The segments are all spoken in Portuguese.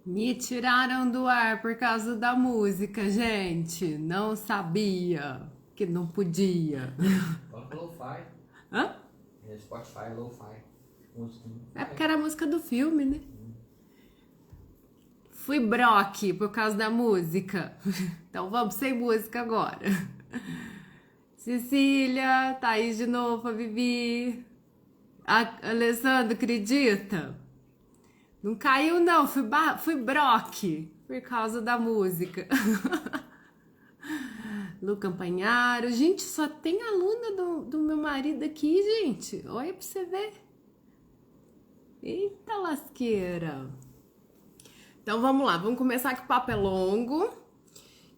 Me tiraram do ar por causa da música, gente. Não sabia que não podia. Coloca lo-fi. Hã? É Spotify, lo-fi. Música. É porque era a música do filme, né? Fui Brock por causa da música. Então vamos sem música agora. Cecília, Thaís de novo, a Vivi. Alessandro, acredita? Não caiu não, fui Brock por causa da música. Lu Campanharo. Gente, só tem aluna do meu marido aqui, gente. Olha pra você ver. Eita lasqueira. Então vamos lá, vamos começar que o papo é longo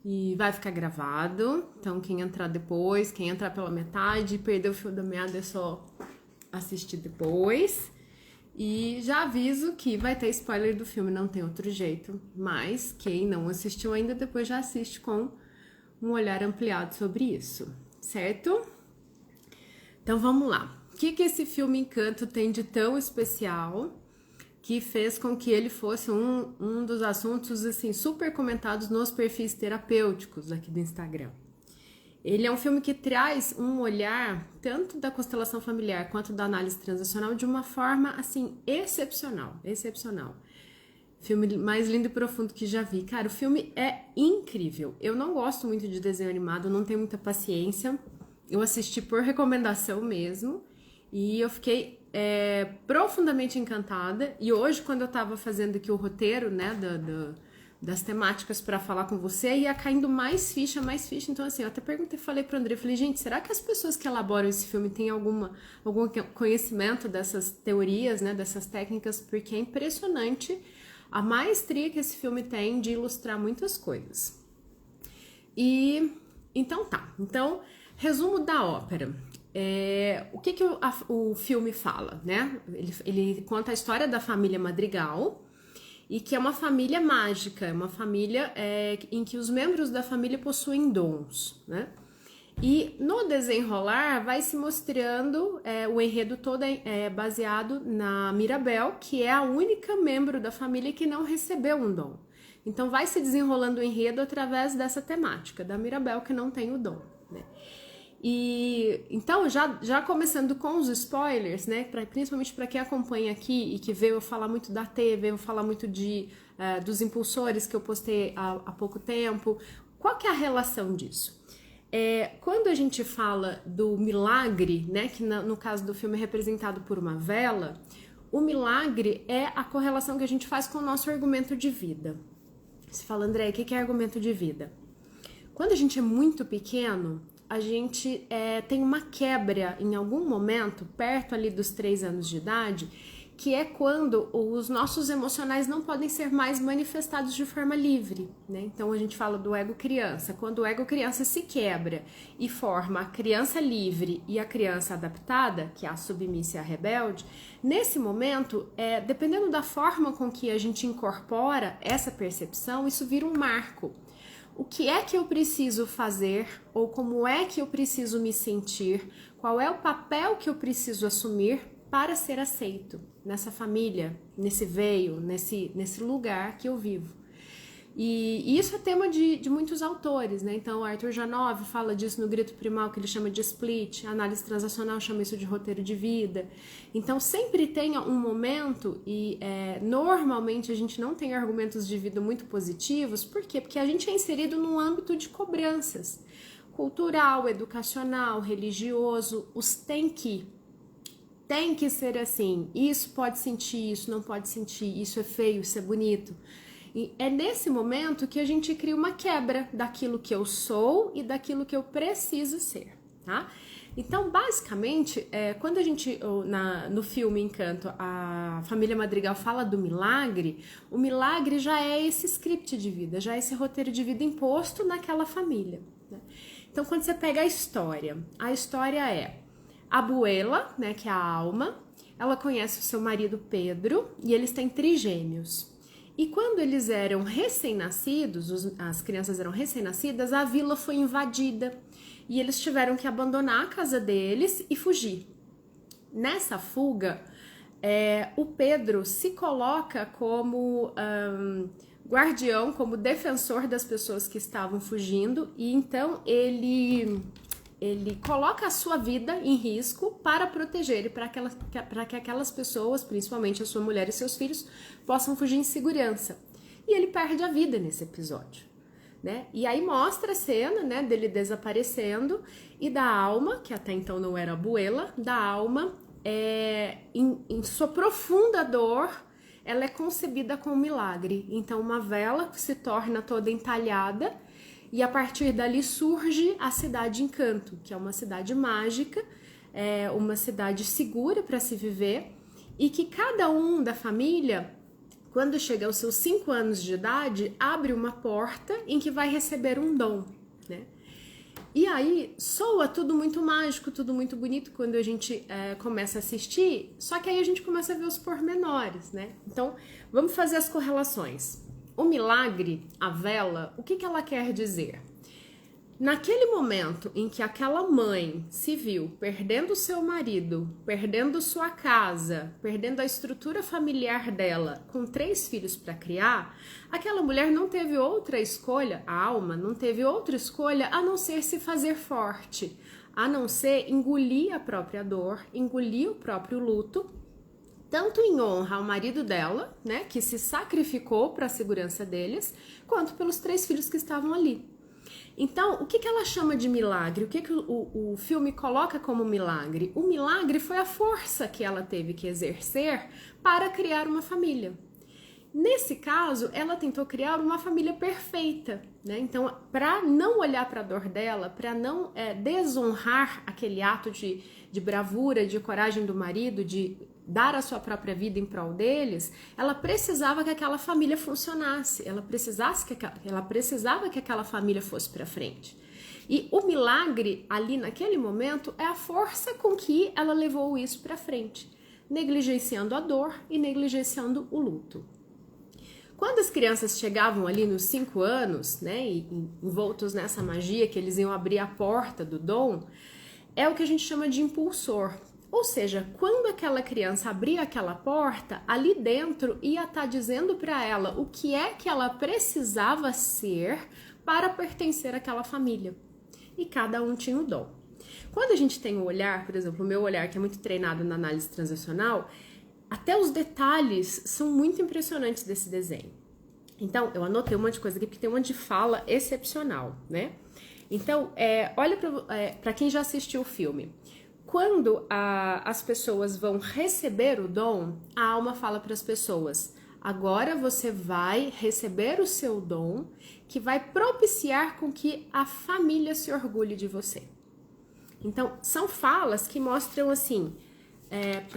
e vai ficar gravado. Então quem entrar depois, quem entrar pela metade, perdeu o fio da meada é só assistir depois. E já aviso que vai ter spoiler do filme, não tem outro jeito. Mas quem não assistiu ainda, depois já assiste com um olhar ampliado sobre isso, certo? Então vamos lá. O que esse filme Encanto tem de tão especial que fez com que ele fosse um dos assuntos assim super comentados nos perfis terapêuticos aqui do Instagram? Ele é um filme que traz um olhar tanto da constelação familiar quanto da análise transacional de uma forma assim excepcional. Filme mais lindo e profundo que já vi. Cara, o filme é incrível. Eu não gosto muito de desenho animado, não tenho muita paciência. Eu assisti por recomendação mesmo e eu fiquei profundamente encantada. E hoje, quando eu tava fazendo aqui o roteiro, né, das temáticas para falar com você, ia caindo mais ficha. Então, assim, eu até perguntei, falei pro André, falei, gente, será que as pessoas que elaboram esse filme têm algum conhecimento dessas teorias, né, dessas técnicas? Porque é impressionante a maestria que esse filme tem de ilustrar muitas coisas. E, então tá. Então, resumo da ópera. O que o filme fala, né? Ele conta a história da família Madrigal, e que é uma família mágica, é uma família em que os membros da família possuem dons, né? E no desenrolar vai se mostrando o enredo todo baseado na Mirabel, que é a única membro da família que não recebeu um dom. Então vai se desenrolando o enredo através dessa temática, da Mirabel que não tem o dom, né? E então, já começando com os spoilers, né, principalmente para quem acompanha aqui e que veio eu falar muito da T, veio eu falar muito dos impulsores que eu postei há pouco tempo, qual que é a relação disso? Quando a gente fala do milagre, né, que no caso do filme é representado por uma vela, o milagre é a correlação que a gente faz com o nosso argumento de vida. Você fala, André, o que é argumento de vida? Quando a gente é muito pequeno, a gente tem uma quebra em algum momento, perto ali dos 3 anos de idade, que é quando os nossos emocionais não podem ser mais manifestados de forma livre, né? Então a gente fala do ego criança. Quando o ego criança se quebra e forma a criança livre e a criança adaptada, que é a submissa e a rebelde, nesse momento, dependendo da forma com que a gente incorpora essa percepção, isso vira um marco. O que é que eu preciso fazer ou como é que eu preciso me sentir? Qual é o papel que eu preciso assumir para ser aceito nessa família, nesse veio, nesse lugar que eu vivo? E isso é tema de muitos autores, né? Então, Arthur Janov fala disso no Grito Primal, que ele chama de split, a análise transacional chama isso de roteiro de vida. Então, sempre tem um momento, e normalmente a gente não tem argumentos de vida muito positivos, por quê? Porque a gente é inserido num âmbito de cobranças, cultural, educacional, religioso, os tem que ser assim, isso pode sentir, isso não pode sentir, isso é feio, isso é bonito. E é nesse momento que a gente cria uma quebra daquilo que eu sou e daquilo que eu preciso ser, tá? Então, basicamente, quando a gente, no filme Encanto, a família Madrigal fala do milagre, o milagre já é esse script de vida, já é esse roteiro de vida imposto naquela família, né? Então, quando você pega a história é a abuela, né, que é a Alma, ela conhece o seu marido Pedro e eles têm trigêmeos. E quando eles eram recém-nascidos, as crianças eram recém-nascidas, a vila foi invadida e eles tiveram que abandonar a casa deles e fugir. Nessa fuga, o Pedro se coloca como guardião, como defensor das pessoas que estavam fugindo, e então ele coloca a sua vida em risco para proteger e para que aquelas pessoas, principalmente a sua mulher e seus filhos, possam fugir em segurança. E ele perde a vida nesse episódio, né? E aí mostra a cena, né, dele desaparecendo e da alma, que até então não era abuela, da alma, em sua profunda dor, ela é concebida como um milagre. Então uma vela se torna toda entalhada e a partir dali surge a cidade Encanto, que é uma cidade mágica, uma cidade segura para se viver, e que cada um da família, quando chega aos seus 5 anos de idade, abre uma porta em que vai receber um dom, né? E aí soa tudo muito mágico, tudo muito bonito quando a gente começa a assistir, só que aí a gente começa a ver os pormenores, né? Então vamos fazer as correlações. O milagre, a vela, o que ela quer dizer? Naquele momento em que aquela mãe se viu perdendo seu marido, perdendo sua casa, perdendo a estrutura familiar dela, com 3 filhos para criar, aquela mulher não teve outra escolha, a alma não teve outra escolha a não ser se fazer forte, a não ser engolir a própria dor, engolir o próprio luto, tanto em honra ao marido dela, né, que se sacrificou para a segurança deles, quanto pelos 3 filhos que estavam ali. Então, o que ela chama de milagre? O que o filme coloca como milagre? O milagre foi a força que ela teve que exercer para criar uma família. Nesse caso, ela tentou criar uma família perfeita, né? Então, para não olhar para a dor dela, para não desonrar aquele ato de bravura, de coragem do marido, de dar a sua própria vida em prol deles, ela precisava que aquela família funcionasse, ela precisava que aquela família fosse para frente. E o milagre ali naquele momento é a força com que ela levou isso para frente, negligenciando a dor e negligenciando o luto. Quando as crianças chegavam ali nos 5 anos, né, e envoltos nessa magia que eles iam abrir a porta do dom, é o que a gente chama de impulsor. Ou seja, quando aquela criança abria aquela porta, ali dentro ia estar dizendo para ela o que é que ela precisava ser para pertencer àquela família. E cada um tinha o dom. Quando a gente tem o olhar, por exemplo, o meu olhar que é muito treinado na análise transacional, até os detalhes são muito impressionantes desse desenho. Então, eu anotei um monte de coisa aqui porque tem um monte de fala excepcional, né? Então, olha para quem já assistiu o filme. Quando as pessoas vão receber o dom, a alma fala para as pessoas: agora você vai receber o seu dom, que vai propiciar com que a família se orgulhe de você. Então, são falas que mostram assim,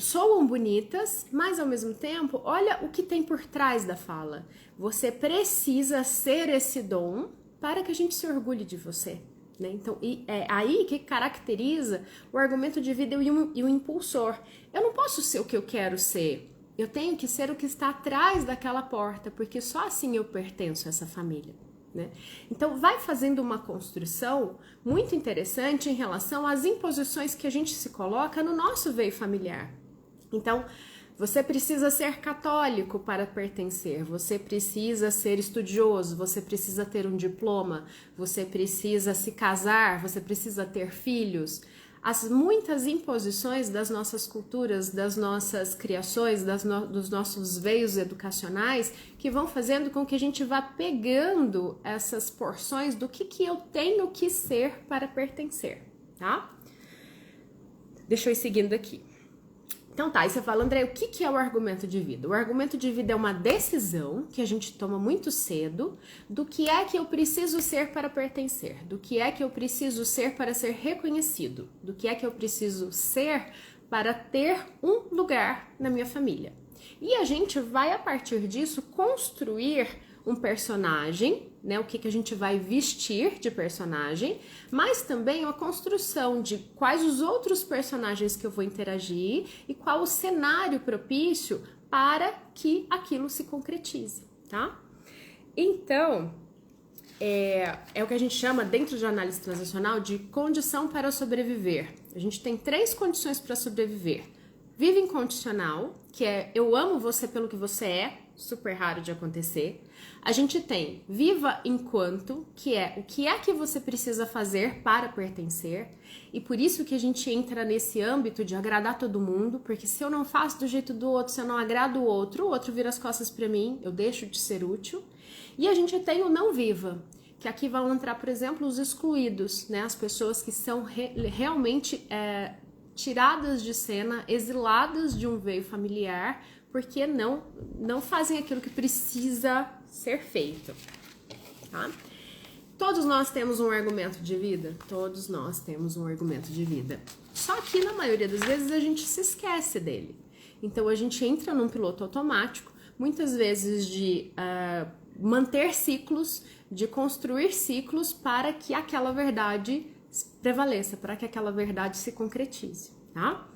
soam bonitas, mas ao mesmo tempo, olha o que tem por trás da fala. Você precisa ser esse dom para que a gente se orgulhe de você. Né? Então, é aí que caracteriza o argumento de vida e o impulsor. Eu não posso ser o que eu quero ser. Eu tenho que ser o que está atrás daquela porta, porque só assim eu pertenço a essa família. Né? Então, vai fazendo uma construção muito interessante em relação às imposições que a gente se coloca no nosso veio familiar. Então, você precisa ser católico para pertencer, você precisa ser estudioso, você precisa ter um diploma, você precisa se casar, você precisa ter filhos. As muitas imposições das nossas culturas, das nossas criações, dos nossos veios educacionais, que vão fazendo com que a gente vá pegando essas porções do que eu tenho que ser para pertencer, tá? Deixa eu ir seguindo aqui. Então tá, aí você fala, André, o que é o argumento de vida? O argumento de vida é uma decisão que a gente toma muito cedo do que é que eu preciso ser para pertencer, do que é que eu preciso ser para ser reconhecido, do que é que eu preciso ser para ter um lugar na minha família. E a gente vai, a partir disso, construir um personagem, né, o que a gente vai vestir de personagem, mas também uma construção de quais os outros personagens que eu vou interagir e qual o cenário propício para que aquilo se concretize, tá? Então, é o que a gente chama, dentro de análise transacional, de condição para sobreviver. A gente tem 3 condições para sobreviver: Viva incondicional, que é eu amo você pelo que você é, super raro de acontecer. A gente tem viva enquanto, que é o que é que você precisa fazer para pertencer. E por isso que a gente entra nesse âmbito de agradar todo mundo, porque se eu não faço do jeito do outro, se eu não agrado o outro vira as costas para mim, eu deixo de ser útil. E a gente tem o não viva, que aqui vão entrar, por exemplo, os excluídos, né? As pessoas que são realmente tiradas de cena, exiladas de um veio familiar, porque não fazem aquilo que precisa ser feito, tá? Todos nós temos um argumento de vida? Todos nós temos um argumento de vida. Só que, na maioria das vezes, a gente se esquece dele. Então, a gente entra num piloto automático, muitas vezes de manter ciclos, de construir ciclos para que aquela verdade prevaleça, para que aquela verdade se concretize, tá?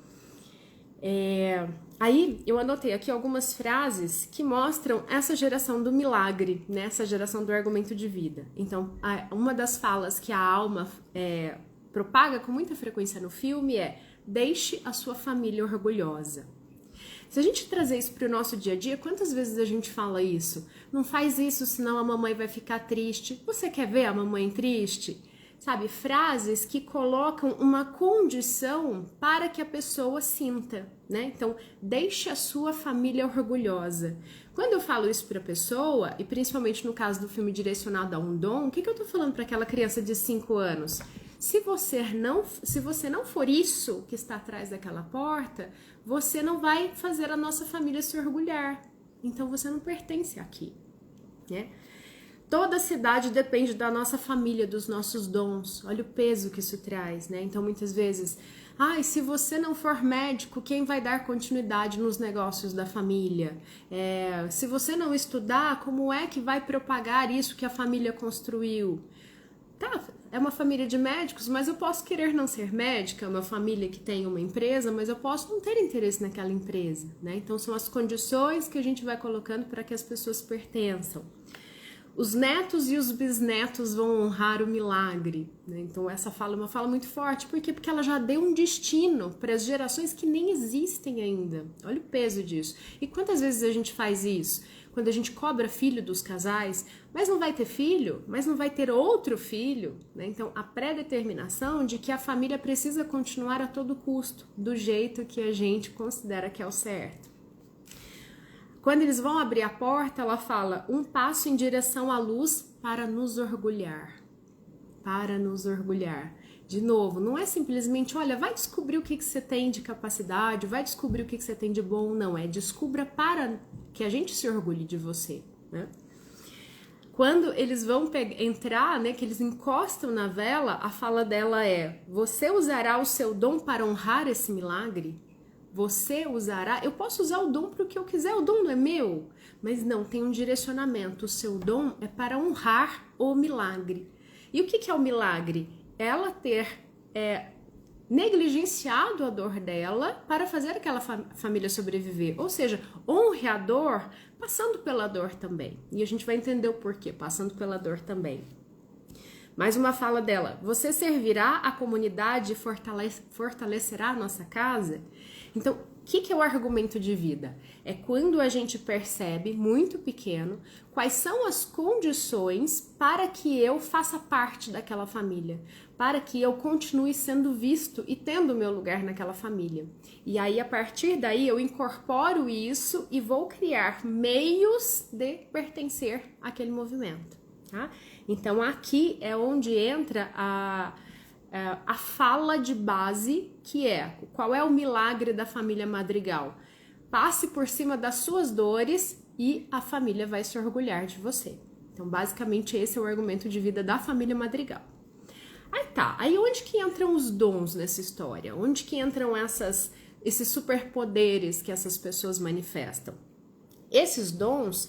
Aí eu anotei aqui algumas frases que mostram essa geração do milagre, né? Essa geração do argumento de vida. Então, uma das falas que a Alma propaga com muita frequência no filme é: deixe a sua família orgulhosa. Se a gente trazer isso para o nosso dia a dia, quantas vezes a gente fala isso? Não faz isso, senão a mamãe vai ficar triste. Você quer ver a mamãe triste? Sabe, frases que colocam uma condição para que a pessoa sinta, né? Então, deixe a sua família orgulhosa. Quando eu falo isso para a pessoa, e principalmente no caso do filme Direcionado a um Dom, o que eu tô falando para aquela criança de 5 anos? Se você não for isso que está atrás daquela porta, você não vai fazer a nossa família se orgulhar. Então, você não pertence aqui, né? Toda cidade depende da nossa família, dos nossos dons. Olha o peso que isso traz, né? Então, muitas vezes, se você não for médico, quem vai dar continuidade nos negócios da família? Se você não estudar, como é que vai propagar isso que a família construiu? Tá, é uma família de médicos, mas eu posso querer não ser médica, é uma família que tem uma empresa, mas eu posso não ter interesse naquela empresa, né? Então, são as condições que a gente vai colocando para que as pessoas pertençam. Os netos e os bisnetos vão honrar o milagre, né? Então essa fala é uma fala muito forte. Por quê? Porque ela já deu um destino para as gerações que nem existem ainda. Olha o peso disso. E quantas vezes a gente faz isso? Quando a gente cobra filho dos casais, mas não vai ter filho, mas não vai ter outro filho, né? Então a pré-determinação de que a família precisa continuar a todo custo, do jeito que a gente considera que é o certo. Quando eles vão abrir a porta, ela fala: um passo em direção à luz para nos orgulhar. Para nos orgulhar. De novo, não é simplesmente, olha, vai descobrir o que você tem de capacidade, vai descobrir o que você tem de bom, não. É descubra para que a gente se orgulhe de você, né? Quando eles vão entrar, né, que eles encostam na vela, a fala dela é: você usará o seu dom para honrar esse milagre? Você usará, eu posso usar o dom para o que eu quiser, o dom não é meu, mas não, tem um direcionamento, o seu dom é para honrar o milagre. E o que é o milagre? Ela ter negligenciado a dor dela para fazer aquela família sobreviver, ou seja, honre a dor passando pela dor também, e a gente vai entender o porquê, passando pela dor também. Mais uma fala dela: você servirá a comunidade e fortalecerá a nossa casa? Então, o que é o argumento de vida? É quando a gente percebe, muito pequeno, quais são as condições para que eu faça parte daquela família, para que eu continue sendo visto e tendo o meu lugar naquela família. E aí, a partir daí, eu incorporo isso e vou criar meios de pertencer àquele movimento, tá? Então, aqui é onde entra a fala de base, que é: qual é o milagre da família Madrigal? Passe por cima das suas dores e a família vai se orgulhar de você. Então, basicamente, esse é o argumento de vida da família Madrigal. Aí onde que entram os dons nessa história? Onde que entram esses superpoderes que essas pessoas manifestam? Esses dons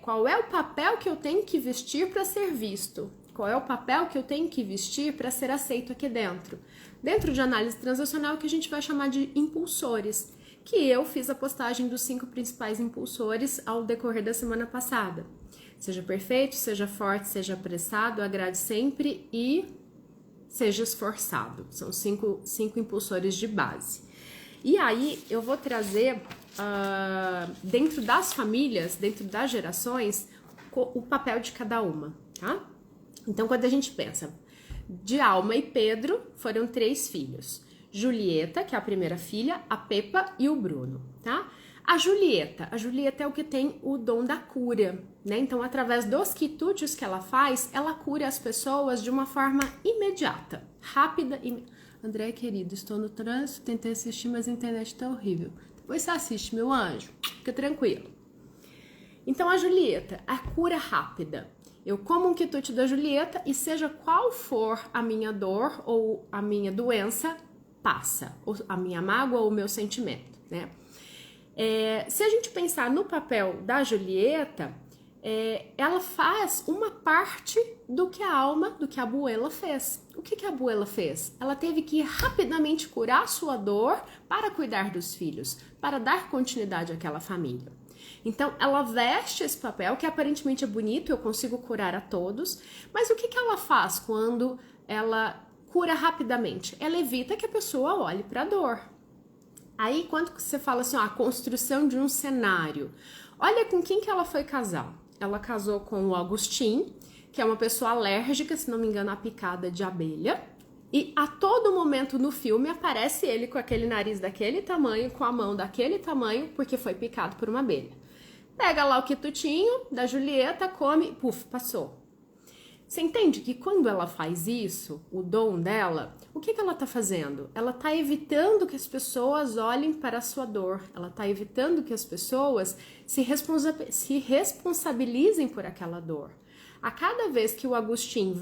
qual é o papel que eu tenho que vestir para ser visto? Qual é o papel que eu tenho que vestir para ser aceito aqui dentro? Dentro de análise transacional, que a gente vai chamar de impulsores, que eu fiz a postagem dos 5 principais impulsores ao decorrer da semana passada. Seja perfeito, seja forte, seja apressado, agrade sempre e seja esforçado. São 5 impulsores de base. E aí eu vou trazer dentro das famílias, dentro das gerações, o papel de cada uma, tá? Então, quando a gente pensa, de Alma e Pedro foram 3 filhos. Julieta, que é a primeira filha, a Pepa e o Bruno, tá? A Julieta é o que tem o dom da cura, né? Então, através dos quitutes que ela faz, ela cura as pessoas de uma forma imediata, rápida e... André, querido, estou no trânsito, tentei assistir, mas a internet tá horrível. Depois você assiste, meu anjo, fica tranquilo. Então, a Julieta, a cura rápida. Eu como um quitute da Julieta e seja qual for a minha dor ou a minha doença, passa. Ou a minha mágoa ou o meu sentimento, né? Se a gente pensar no papel da Julieta, ela faz uma parte do que a Alma, do que a Abuela fez. O que a Abuela fez? Ela teve que rapidamente curar sua dor para cuidar dos filhos, para dar continuidade àquela família. Então, ela veste esse papel, que aparentemente é bonito, eu consigo curar a todos, mas o que ela faz quando ela cura rapidamente? Ela evita que a pessoa olhe para a dor. Aí, quando você fala assim, a construção de um cenário, olha com quem que ela foi casar. Ela casou com o Agustin, que é uma pessoa alérgica, se não me engano, à picada de abelha. E a todo momento no filme aparece ele com aquele nariz daquele tamanho, com a mão daquele tamanho, porque foi picado por uma abelha. Pega lá o quitutinho da Julieta, come, puf, passou. Você entende que quando ela faz isso, o dom dela, o que ela tá fazendo? Ela tá evitando que as pessoas olhem para a sua dor. Ela tá evitando que as pessoas se responsabilizem por aquela dor. A cada vez que o Agustin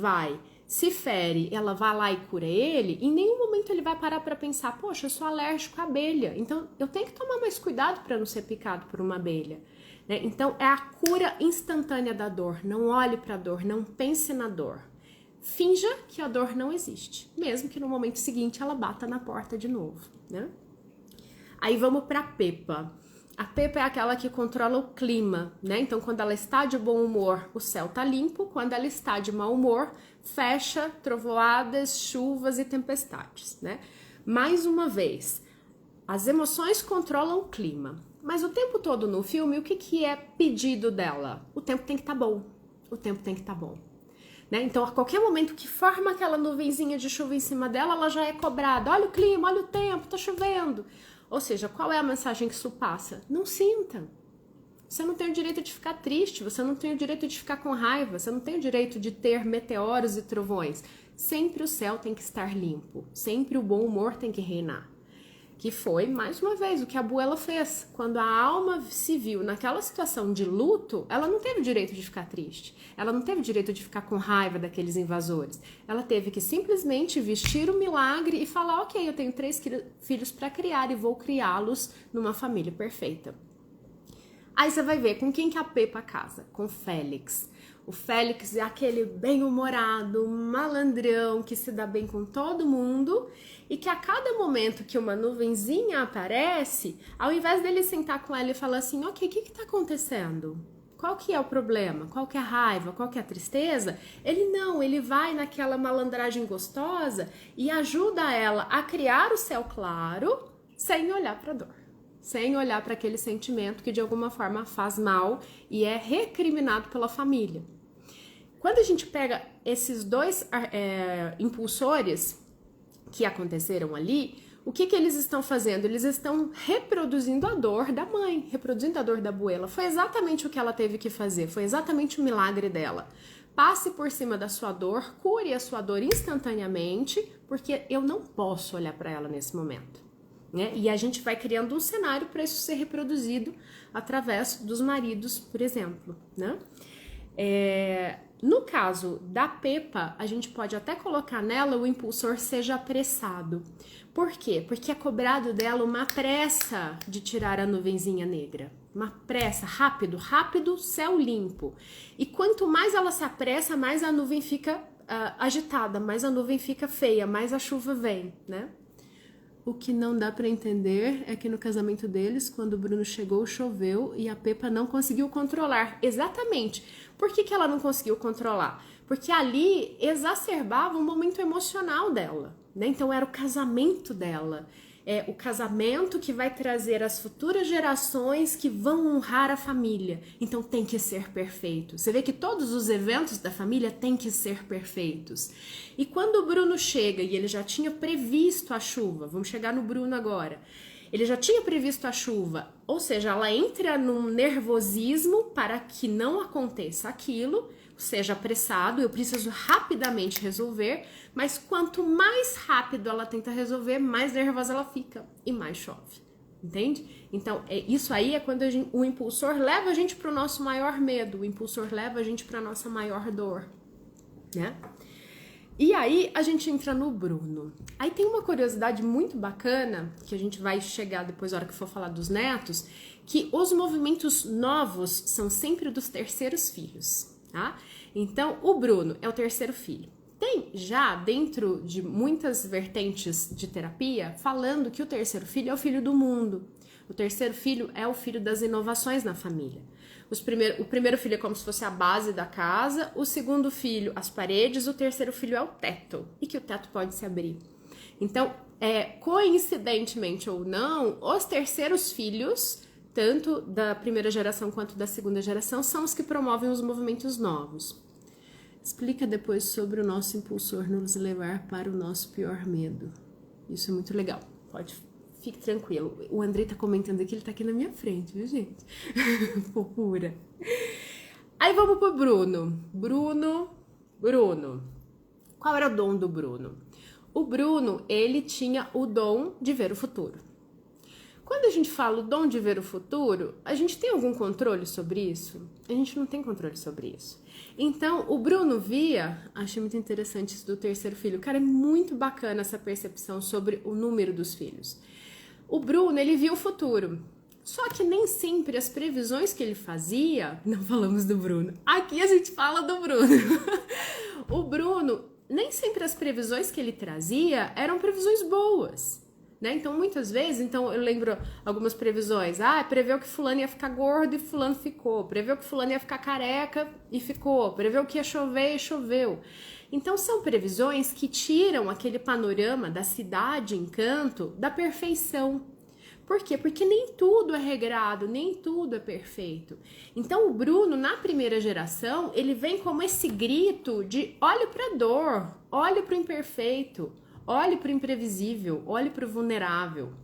se fere, ela vai lá e cura ele, em nenhum momento ele vai parar para pensar, poxa, eu sou alérgico à abelha, então eu tenho que tomar mais cuidado para não ser picado por uma abelha. Né? Então, é a cura instantânea da dor. Não olhe para a dor, não pense na dor. Finja que a dor não existe, mesmo que no momento seguinte ela bata na porta de novo. Né? Aí vamos para a Pepa. A Pepa é aquela que controla o clima, né? Então, quando ela está de bom humor, o céu tá limpo. Quando ela está de mau humor, fecha trovoadas, chuvas e tempestades, né? Mais uma vez, as emoções controlam o clima. Mas o tempo todo no filme, o que é pedido dela? O tempo tem que estar bom. O tempo tem que estar bom. Né? Então, a qualquer momento que forma aquela nuvenzinha de chuva em cima dela, ela já é cobrada. Olha o clima, olha o tempo, tá chovendo. Ou seja, qual é a mensagem que isso passa? Não sinta. Você não tem o direito de ficar triste, você não tem o direito de ficar com raiva, você não tem o direito de ter meteoros e trovões. Sempre o céu tem que estar limpo, sempre o bom humor tem que reinar. Que foi, mais uma vez, o que a Abuela fez. Quando a Alma se viu naquela situação de luto, ela não teve o direito de ficar triste. Ela não teve o direito de ficar com raiva daqueles invasores. Ela teve que simplesmente vestir o milagre e falar, ok, eu tenho 3 filhos para criar e vou criá-los numa família perfeita. Aí você vai ver com quem que a Pepa casa? Com o Félix. O Félix é aquele bem-humorado, malandrão, que se dá bem com todo mundo e que a cada momento que uma nuvenzinha aparece, ao invés dele sentar com ela e falar assim, ok, o que tá acontecendo? Qual que é o problema? Qual que é a raiva? Qual que é a tristeza? Ele vai naquela malandragem gostosa e ajuda ela a criar o céu claro sem olhar para a dor. Sem olhar para aquele sentimento que de alguma forma faz mal e é recriminado pela família. Quando a gente pega esses 2 impulsores que aconteceram ali, o que eles estão fazendo? Eles estão reproduzindo a dor da mãe, reproduzindo a dor da Abuela. Foi exatamente o que ela teve que fazer, foi exatamente o milagre dela. Passe por cima da sua dor, cure a sua dor instantaneamente, porque eu não posso olhar para ela nesse momento. Né? E a gente vai criando um cenário para isso ser reproduzido através dos maridos, por exemplo. Né? No caso da Pepa, a gente pode até colocar nela o impulsor seja apressado. Por quê? Porque é cobrado dela uma pressa de tirar a nuvenzinha negra. Uma pressa, rápido, céu limpo. E quanto mais ela se apressa, mais a nuvem fica agitada, mais a nuvem fica feia, mais a chuva vem, né? O que não dá para entender é que no casamento deles, quando o Bruno chegou, choveu e a Pepa não conseguiu controlar. Exatamente. Por que ela não conseguiu controlar? Porque ali exacerbava um momento emocional dela, né? Então era o casamento dela. é o casamento que vai trazer as futuras gerações que vão honrar a família. Então tem que ser perfeito. Você vê que todos os eventos da família têm que ser perfeitos. E quando o Bruno chega e ele já tinha previsto a chuva, vamos chegar no Bruno agora. Ele já tinha previsto a chuva, ou seja, ela entra num nervosismo para que não aconteça aquilo, seja apressado, eu preciso rapidamente resolver, mas quanto mais rápido ela tenta resolver, mais nervosa ela fica e mais chove, entende? Então, isso aí é quando o impulsor leva a gente para o nosso maior medo, o impulsor leva a gente para a nossa maior dor, né? E aí a gente entra no Bruno. Aí tem uma curiosidade muito bacana, que a gente vai chegar depois na hora que for falar dos netos, que os movimentos novos são sempre dos terceiros filhos, tá? Então, o Bruno é o terceiro filho. Tem já dentro de muitas vertentes de terapia falando que o terceiro filho é o filho do mundo. O terceiro filho é o filho das inovações na família. O primeiro filho é como se fosse a base da casa, o segundo filho, as paredes, o terceiro filho é o teto, e que o teto pode se abrir. Então, coincidentemente ou não, os terceiros filhos, tanto da primeira geração quanto da segunda geração, são os que promovem os movimentos novos. Explica depois sobre o nosso impulsor nos levar para o nosso pior medo. Isso é muito legal, fique tranquilo. O André tá comentando aqui, ele tá aqui na minha frente, viu, gente? Fofura. Aí vamos pro Bruno. Bruno. Qual era o dom do Bruno? O Bruno, ele tinha o dom de ver o futuro. Quando a gente fala o dom de ver o futuro, a gente tem algum controle sobre isso? A gente não tem controle sobre isso. Então, o Bruno via, achei muito interessante isso do terceiro filho. Cara, é muito bacana essa percepção sobre o número dos filhos. O Bruno, ele via o futuro. Só que nem sempre as previsões que ele fazia... Não falamos do Bruno. Aqui a gente fala do Bruno. O Bruno, nem sempre as previsões que ele trazia eram previsões boas, né? Então, muitas vezes... eu lembro algumas previsões. Preveu que fulano ia ficar gordo e fulano ficou. Preveu que fulano ia ficar careca e ficou. Preveu que ia chover e choveu. Então, são previsões que tiram aquele panorama da cidade Encanto da perfeição. Por quê? Porque nem tudo é regrado, nem tudo é perfeito. Então, o Bruno, na primeira geração, ele vem como esse grito de olhe para a dor, olhe para o imperfeito, olhe para o imprevisível, olhe para o vulnerável.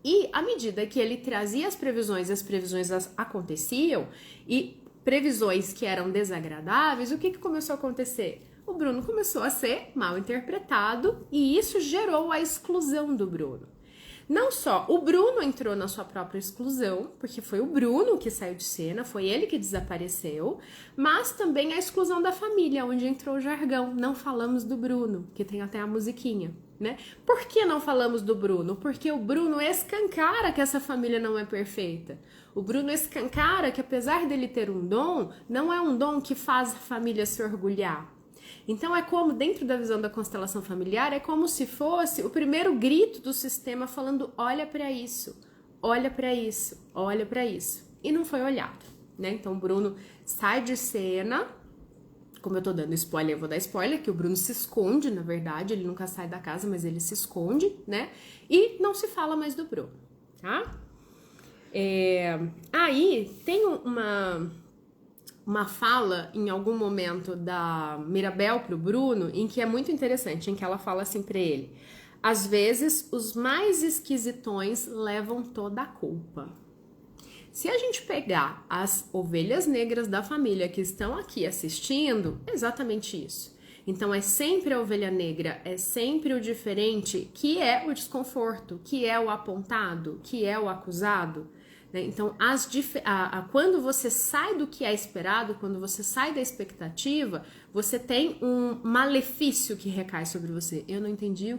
E, à medida que ele trazia as previsões aconteciam, e previsões que eram desagradáveis, o que começou a acontecer? O Bruno começou a ser mal interpretado e isso gerou a exclusão do Bruno. Não só o Bruno entrou na sua própria exclusão, porque foi o Bruno que saiu de cena, foi ele que desapareceu, mas também a exclusão da família, onde entrou o jargão. Não falamos do Bruno, que tem até a musiquinha, né? Por que não falamos do Bruno? Porque o Bruno escancara que essa família não é perfeita. O Bruno escancara que, apesar dele ter um dom, não é um dom que faz a família se orgulhar. Então é como, dentro da visão da constelação familiar, é como se fosse o primeiro grito do sistema falando olha para isso, olha para isso, olha para isso. E não foi olhado, né? Então o Bruno sai de cena, como eu tô dando spoiler, eu vou dar spoiler, que o Bruno se esconde, na verdade, ele nunca sai da casa, mas ele se esconde, né? E não se fala mais do Bruno, tá? Aí tem uma fala em algum momento da Mirabel pro Bruno, em que é muito interessante, em que ela fala assim pra ele: às vezes os mais esquisitões levam toda a culpa. Se a gente pegar as ovelhas negras da família que estão aqui assistindo, é exatamente isso. Então é sempre a ovelha negra, é sempre o diferente que é o desconforto, que é o apontado, que é o acusado. Então, quando você sai do que é esperado, quando você sai da expectativa, você tem um malefício que recai sobre você. Eu não entendi o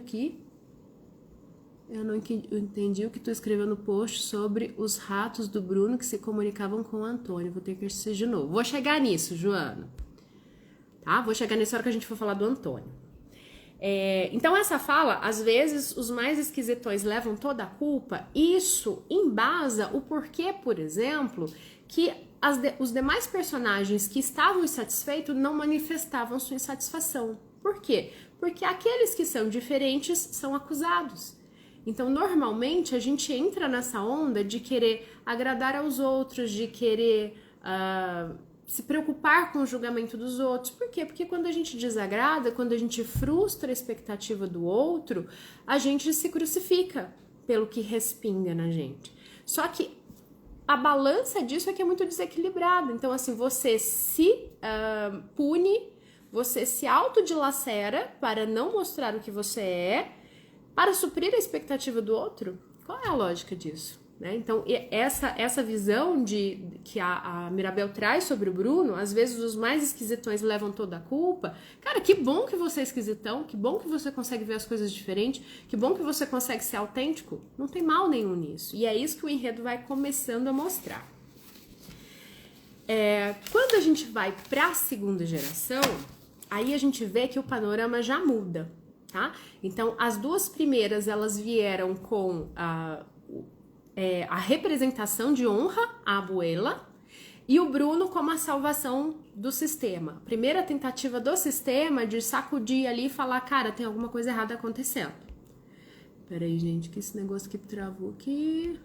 que tu escreveu no post sobre os ratos do Bruno que se comunicavam com o Antônio. Vou ter que assistir de novo. Vou chegar nisso, Joana. Tá? Vou chegar nessa hora que a gente for falar do Antônio. Então essa fala, às vezes os mais esquisitões levam toda a culpa. Isso embasa o porquê, por exemplo, que os demais personagens que estavam insatisfeitos não manifestavam sua insatisfação. Por quê? Porque aqueles que são diferentes são acusados. Então, normalmente, a gente entra nessa onda de querer agradar aos outros, de querer se preocupar com o julgamento dos outros. Por quê? Porque quando a gente desagrada, quando a gente frustra a expectativa do outro, a gente se crucifica pelo que respinga na gente. Só que a balança disso é que é muito desequilibrada. Então, assim, você se pune, você se autodilacera para não mostrar o que você é, para suprir a expectativa do outro. Qual é a lógica disso? Né? Então, essa visão que a Mirabel traz sobre o Bruno, às vezes os mais esquisitões levam toda a culpa. Cara, que bom que você é esquisitão, que bom que você consegue ver as coisas diferentes, que bom que você consegue ser autêntico. Não tem mal nenhum nisso. E é isso que o enredo vai começando a mostrar. Quando a gente vai para a segunda geração, aí a gente vê que o panorama já muda, tá? Então, as duas primeiras, elas vieram com a representação de honra à abuela e o Bruno como a salvação do sistema. Primeira tentativa do sistema de sacudir ali e falar, cara, tem alguma coisa errada acontecendo. Peraí, gente, que esse negócio aqui travou aqui.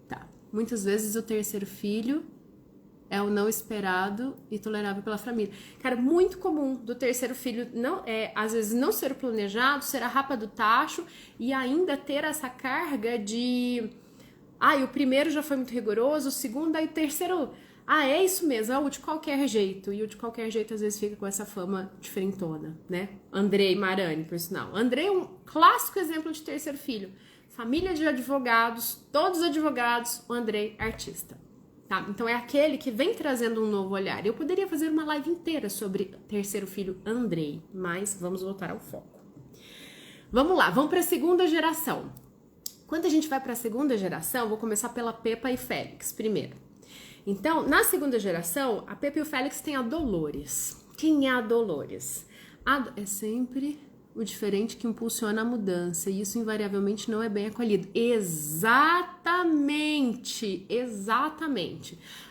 Tá. Muitas vezes o terceiro filho é o não esperado e tolerável pela família. Cara, muito comum do terceiro filho, às vezes, não ser planejado, ser a rapa do tacho e ainda ter essa carga de... o primeiro já foi muito rigoroso, o segundo, aí o terceiro... é isso mesmo, é o de qualquer jeito. E o de qualquer jeito, às vezes, fica com essa fama diferentona, né? Andrei Marani, por sinal. Andrei é um clássico exemplo de terceiro filho. Família de advogados, todos advogados, o Andrei artista. Tá? Então é aquele que vem trazendo um novo olhar. Eu poderia fazer uma live inteira sobre terceiro filho Andrei, mas vamos voltar ao foco. Vamos lá, vamos para a segunda geração. Quando a gente vai para a segunda geração, vou começar pela Pepa e Félix primeiro. Então, na segunda geração, a Pepa e o Félix têm a Dolores. Quem é a Dolores? É sempre o diferente que impulsiona a mudança, e isso invariavelmente não é bem acolhido. Exatamente.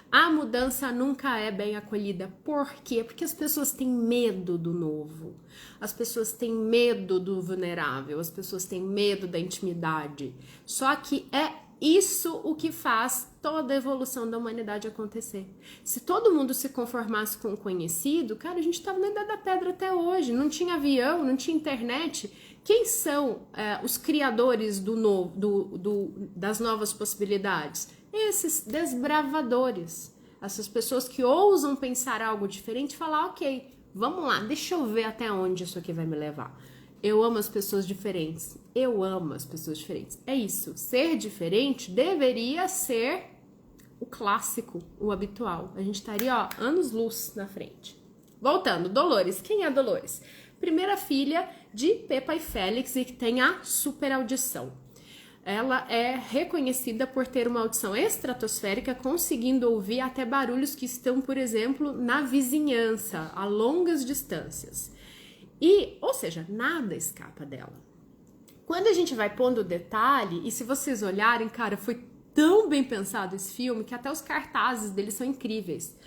A mudança nunca é bem acolhida. Por quê? Porque as pessoas têm medo do novo. As pessoas têm medo do vulnerável. As pessoas têm medo da intimidade. Só que é isso o que faz toda a evolução da humanidade acontecer. Se todo mundo se conformasse com o conhecido, cara, a gente estava na Idade da Pedra até hoje. Não tinha avião, não tinha internet. Quem são os criadores das novas possibilidades? Esses desbravadores. Essas pessoas que ousam pensar algo diferente e falar, ok, vamos lá, deixa eu ver até onde isso aqui vai me levar. Eu amo as pessoas diferentes. É isso. Ser diferente deveria ser o clássico, o habitual. A gente estaria, anos-luz na frente. Voltando, Dolores. Quem é a Dolores? Primeira filha de Pepa e Félix e que tem a superaudição. Ela é reconhecida por ter uma audição estratosférica, conseguindo ouvir até barulhos que estão, por exemplo, na vizinhança, a longas distâncias. Ou seja, nada escapa dela. Quando a gente vai pondo detalhe, e se vocês olharem, cara, foi tão bem pensado esse filme que até os cartazes dele são incríveis.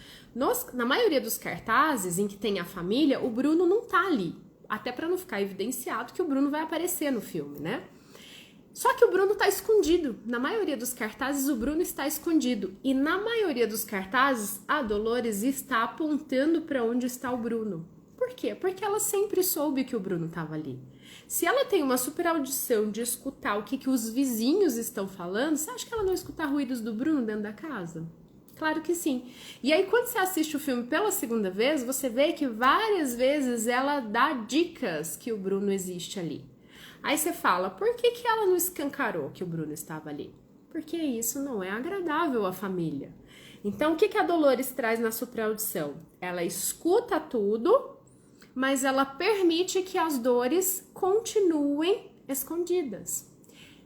Na maioria dos cartazes em que tem a família, o Bruno não tá ali. Até para não ficar evidenciado que o Bruno vai aparecer no filme, né? Só que o Bruno tá escondido. Na maioria dos cartazes, o Bruno está escondido. E na maioria dos cartazes, a Dolores está apontando para onde está o Bruno. Por quê? Porque ela sempre soube que o Bruno estava ali. Se ela tem uma super audição de escutar o que os vizinhos estão falando, você acha que ela não escuta ruídos do Bruno dentro da casa? Claro que sim. E aí, quando você assiste o filme pela segunda vez, você vê que várias vezes ela dá dicas que o Bruno existe ali. Aí você fala, por que ela não escancarou que o Bruno estava ali? Porque isso não é agradável à família. Então, o que a Dolores traz na superaudição? Ela escuta tudo, mas ela permite que as dores continuem escondidas.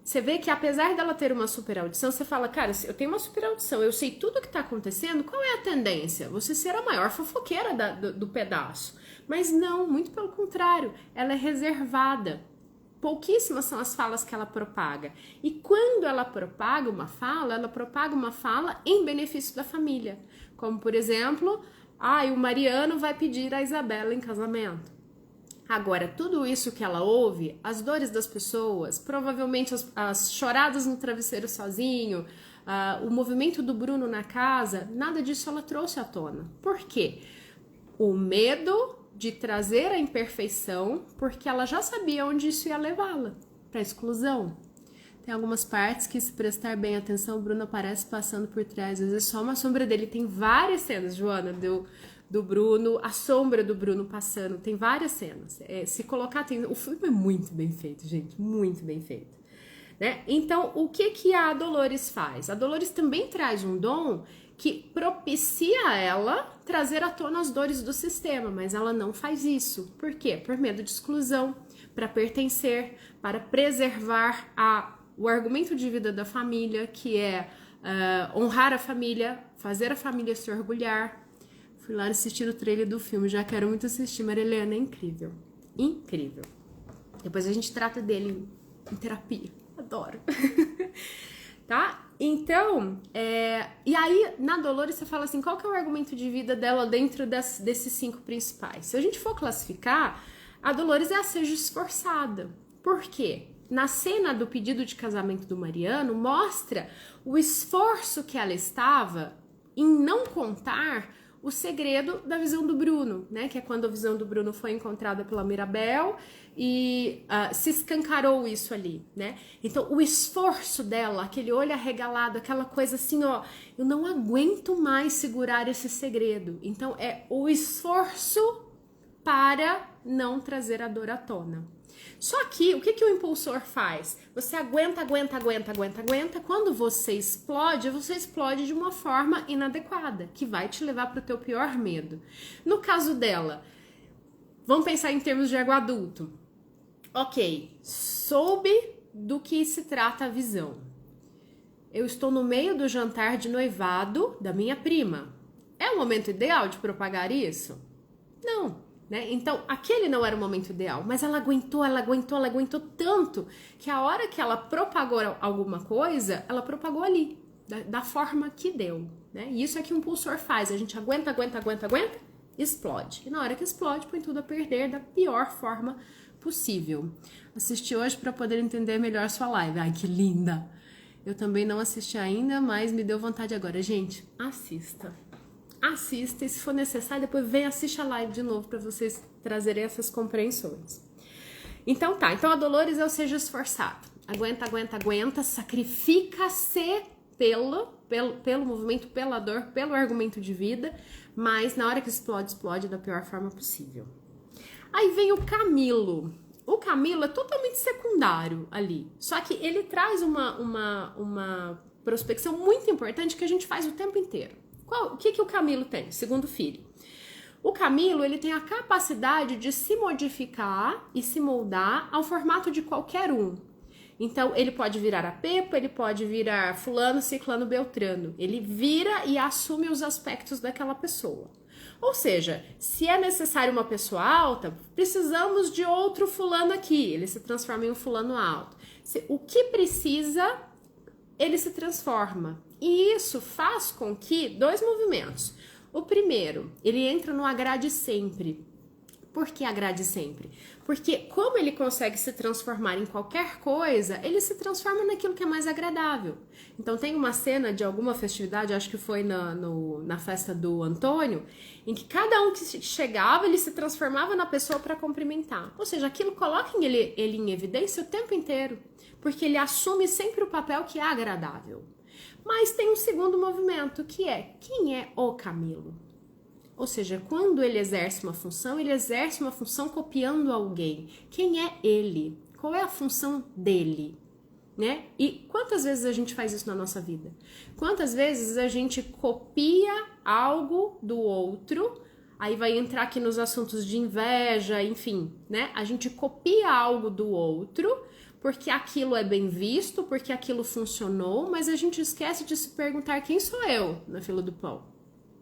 Você vê que apesar dela ter uma superaudição, você fala, cara, eu tenho uma superaudição, eu sei tudo o que está acontecendo, qual é a tendência? Você ser a maior fofoqueira do pedaço. Mas não, muito pelo contrário, ela é reservada. Pouquíssimas são as falas que ela propaga. E quando ela propaga uma fala em benefício da família. Como, por exemplo, o Mariano vai pedir a Isabela em casamento. Agora, tudo isso que ela ouve, as dores das pessoas, provavelmente as choradas no travesseiro sozinho, o movimento do Bruno na casa, nada disso ela trouxe à tona. Por quê? O medo de trazer a imperfeição, porque ela já sabia onde isso ia levá-la, para exclusão. Tem algumas partes que, se prestar bem atenção, o Bruno aparece passando por trás, às vezes só uma sombra dele. Tem várias cenas, Joana, do Bruno, a sombra do Bruno passando, tem várias cenas. Se colocar, o filme é muito bem feito, gente, muito bem feito. Né? Então, o que a Dolores faz? A Dolores também traz um dom que propicia a ela trazer à tona as dores do sistema, mas ela não faz isso. Por quê? Por medo de exclusão, para pertencer, para preservar o argumento de vida da família, que é honrar a família, fazer a família se orgulhar. Fui lá assistir o trailer do filme, já quero muito assistir. Marilena, é incrível, incrível. Depois a gente trata dele em terapia, adoro. Tá? Então, e aí na Dolores você fala assim, qual que é o argumento de vida dela dentro desses 5 principais? Se a gente for classificar, a Dolores é a seja esforçada. Por quê? Na cena do pedido de casamento do Mariano, mostra o esforço que ela estava em não contar o segredo da visão do Bruno, né? Que é quando a visão do Bruno foi encontrada pela Mirabel e se escancarou isso ali, né? Então, o esforço dela, aquele olho arregalado, aquela coisa assim, ó, eu não aguento mais segurar esse segredo. Então, é o esforço para não trazer a dor à tona. Só que, o que o impulsor faz? Você aguenta. Quando você explode de uma forma inadequada, que vai te levar para o teu pior medo. No caso dela, vamos pensar em termos de ego adulto. Ok, soube do que se trata a visão. Eu estou no meio do jantar de noivado da minha prima. É o momento ideal de propagar isso? Não. Né? Então, aquele não era o momento ideal, mas ela aguentou tanto que a hora que ela propagou alguma coisa, ela propagou ali, da forma que deu. Né? E isso é que o impulsor faz, a gente aguenta, explode. E na hora que explode, põe tudo a perder da pior forma possível. Assisti hoje para poder entender melhor sua live. Ai, que linda! Eu também não assisti ainda, mas me deu vontade agora. Gente, assista, e se for necessário, depois vem assiste a live de novo para vocês trazerem essas compreensões. Então tá, então a Dolores é o seja esforçado. Aguenta, sacrifica-se pelo movimento, pela dor, pelo argumento de vida, mas na hora que explode da pior forma possível. Aí vem o Camilo. O Camilo é totalmente secundário ali, só que ele traz uma prospecção muito importante que a gente faz o tempo inteiro. O que o Camilo tem, segundo o filho? O Camilo, ele tem a capacidade de se modificar e se moldar ao formato de qualquer um. Então, ele pode virar a Pepa, ele pode virar fulano, ciclano, beltrano. Ele vira e assume os aspectos daquela pessoa. Ou seja, se é necessário uma pessoa alta, precisamos de outro fulano aqui. Ele se transforma em um fulano alto. O que precisa, ele se transforma. E isso faz com que 2 movimentos. O primeiro, ele entra no agrade sempre. Por que agrade sempre? Porque como ele consegue se transformar em qualquer coisa, ele se transforma naquilo que é mais agradável. Então tem uma cena de alguma festividade, acho que foi na festa do Antônio, em que cada um que chegava, ele se transformava na pessoa para cumprimentar. Ou seja, aquilo coloca ele em evidência o tempo inteiro, porque ele assume sempre o papel que é agradável. Mas tem um segundo movimento, que é, quem é o Camilo? Ou seja, quando ele exerce uma função copiando alguém. Quem é ele? Qual é a função dele? Né? E quantas vezes a gente faz isso na nossa vida? Quantas vezes a gente copia algo do outro, aí vai entrar aqui nos assuntos de inveja, enfim, né? A gente copia algo do outro, porque aquilo é bem visto, porque aquilo funcionou, mas a gente esquece de se perguntar quem sou eu na fila do pão.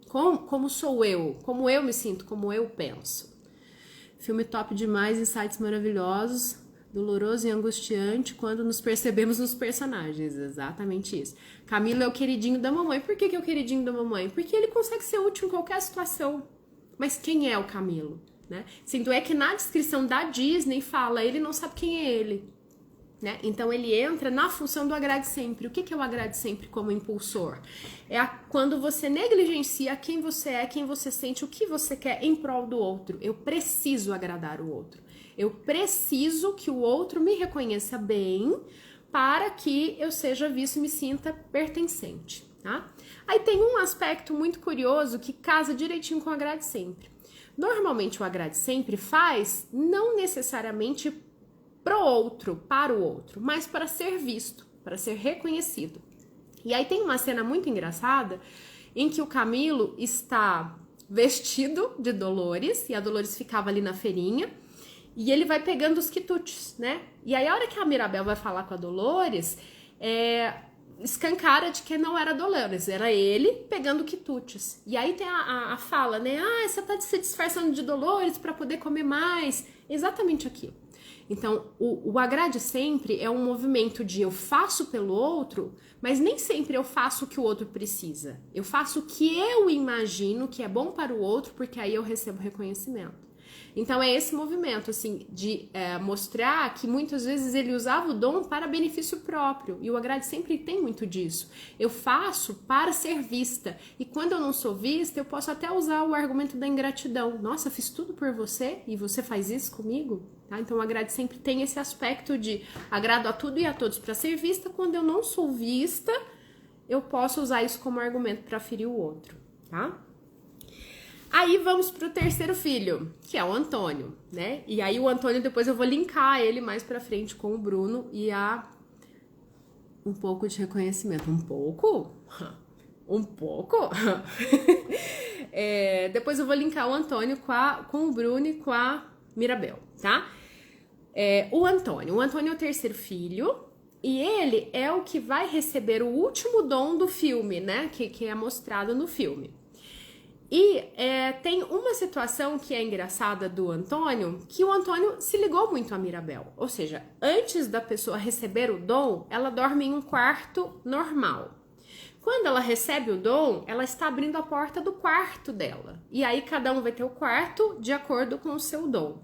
Como sou eu? Como eu me sinto? Como eu penso? Filme top demais, insights maravilhosos, doloroso e angustiante quando nos percebemos nos personagens. Exatamente isso. Camilo é o queridinho da mamãe. Por que é o queridinho da mamãe? Porque ele consegue ser útil em qualquer situação. Mas quem é o Camilo? né? Sendo é que na descrição da Disney fala, ele não sabe quem é ele, né? Então ele entra na função do agrade sempre. O que é o agrade sempre como impulsor? Quando você negligencia quem você é, quem você sente, o que você quer em prol do outro. Eu preciso agradar o outro. Eu preciso que o outro me reconheça bem para que eu seja visto e me sinta pertencente, tá? Aí tem um aspecto muito curioso que casa direitinho com o agrade sempre. Normalmente o agrade sempre faz não necessariamente pro outro, para o outro, mas para ser visto, para ser reconhecido. E aí tem uma cena muito engraçada em que o Camilo está vestido de Dolores e a Dolores ficava ali na feirinha e ele vai pegando os quitutes, né? E aí a hora que a Mirabel vai falar com a Dolores, escancara de que não era Dolores, era ele pegando quitutes. E aí tem a fala, né? Ah, você tá se disfarçando de Dolores para poder comer mais. Exatamente aquilo. Então, o agrade sempre é um movimento de eu faço pelo outro, mas nem sempre eu faço o que o outro precisa. Eu faço o que eu imagino que é bom para o outro, porque aí eu recebo reconhecimento. Então, é esse movimento, assim, de mostrar que muitas vezes ele usava o dom para benefício próprio. E o agrade sempre tem muito disso. Eu faço para ser vista. E quando eu não sou vista, eu posso até usar o argumento da ingratidão. Nossa, fiz tudo por você e você faz isso comigo? Tá? Então, o agrade sempre tem esse aspecto de agrado a tudo e a todos para ser vista. Quando eu não sou vista, eu posso usar isso como argumento para ferir o outro, tá? Aí vamos pro terceiro filho, que é o Antônio, né? E aí o Antônio, depois eu vou linkar ele mais pra frente com o Bruno e um pouco de reconhecimento. Um pouco? Um pouco? Depois eu vou linkar o Antônio com o Bruno e com a Mirabel, tá? O Antônio é o terceiro filho e ele é o que vai receber o último dom do filme, né? Que é mostrado no filme. E tem uma situação que é engraçada do Antônio, que o Antônio se ligou muito a Mirabel. Ou seja, antes da pessoa receber o dom, ela dorme em um quarto normal. Quando ela recebe o dom, ela está abrindo a porta do quarto dela. E aí cada um vai ter o quarto de acordo com o seu dom.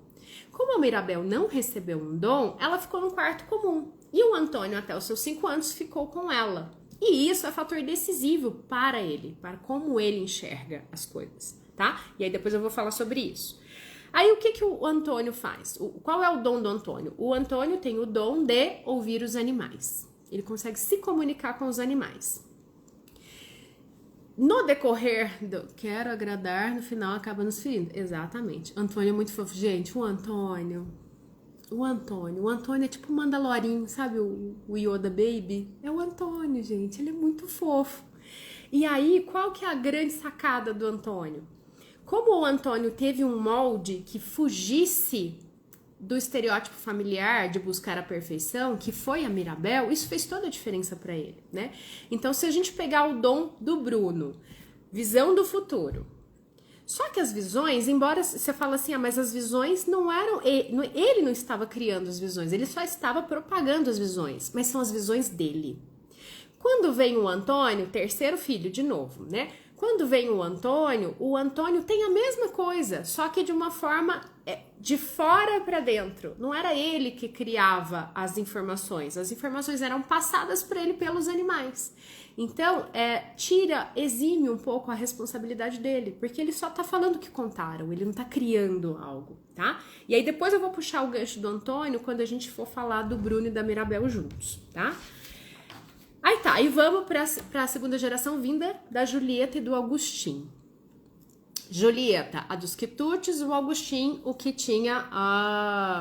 Como a Mirabel não recebeu um dom, ela ficou no quarto comum. E o Antônio, até os seus 5 anos, ficou com ela. E isso é fator decisivo para ele, para como ele enxerga as coisas, tá? E aí depois eu vou falar sobre isso. Aí o que o Antônio faz? Qual é o dom do Antônio? O Antônio tem o dom de ouvir os animais. Ele consegue se comunicar com os animais. No decorrer do quero agradar, no final acaba nos ferindo. Exatamente. Antônio é muito fofo. Gente, o Antônio é tipo o Mandalorinho, sabe? O Yoda Baby. É o Antônio, gente. Ele é muito fofo. E aí, qual que é a grande sacada do Antônio? Como o Antônio teve um molde que fugisse do estereótipo familiar de buscar a perfeição, que foi a Mirabel, isso fez toda a diferença para ele, né? Então, se a gente pegar o dom do Bruno, visão do futuro, só que as visões, embora você fale assim, mas as visões não eram... Ele não estava criando as visões, ele só estava propagando as visões, mas são as visões dele. Quando vem o Antônio, terceiro filho de novo, né? Quando vem o Antônio tem a mesma coisa, só que de uma forma de fora para dentro. Não era ele que criava as informações eram passadas para ele pelos animais. Então, exime um pouco a responsabilidade dele, porque ele só tá falando o que contaram, ele não tá criando algo, tá? E aí depois eu vou puxar o gancho do Antônio quando a gente for falar do Bruno e da Mirabel juntos, tá? Aí tá, e vamos pra segunda geração vinda da Julieta e do Agostinho. Julieta, a dos quitutes, o Agostinho, o que tinha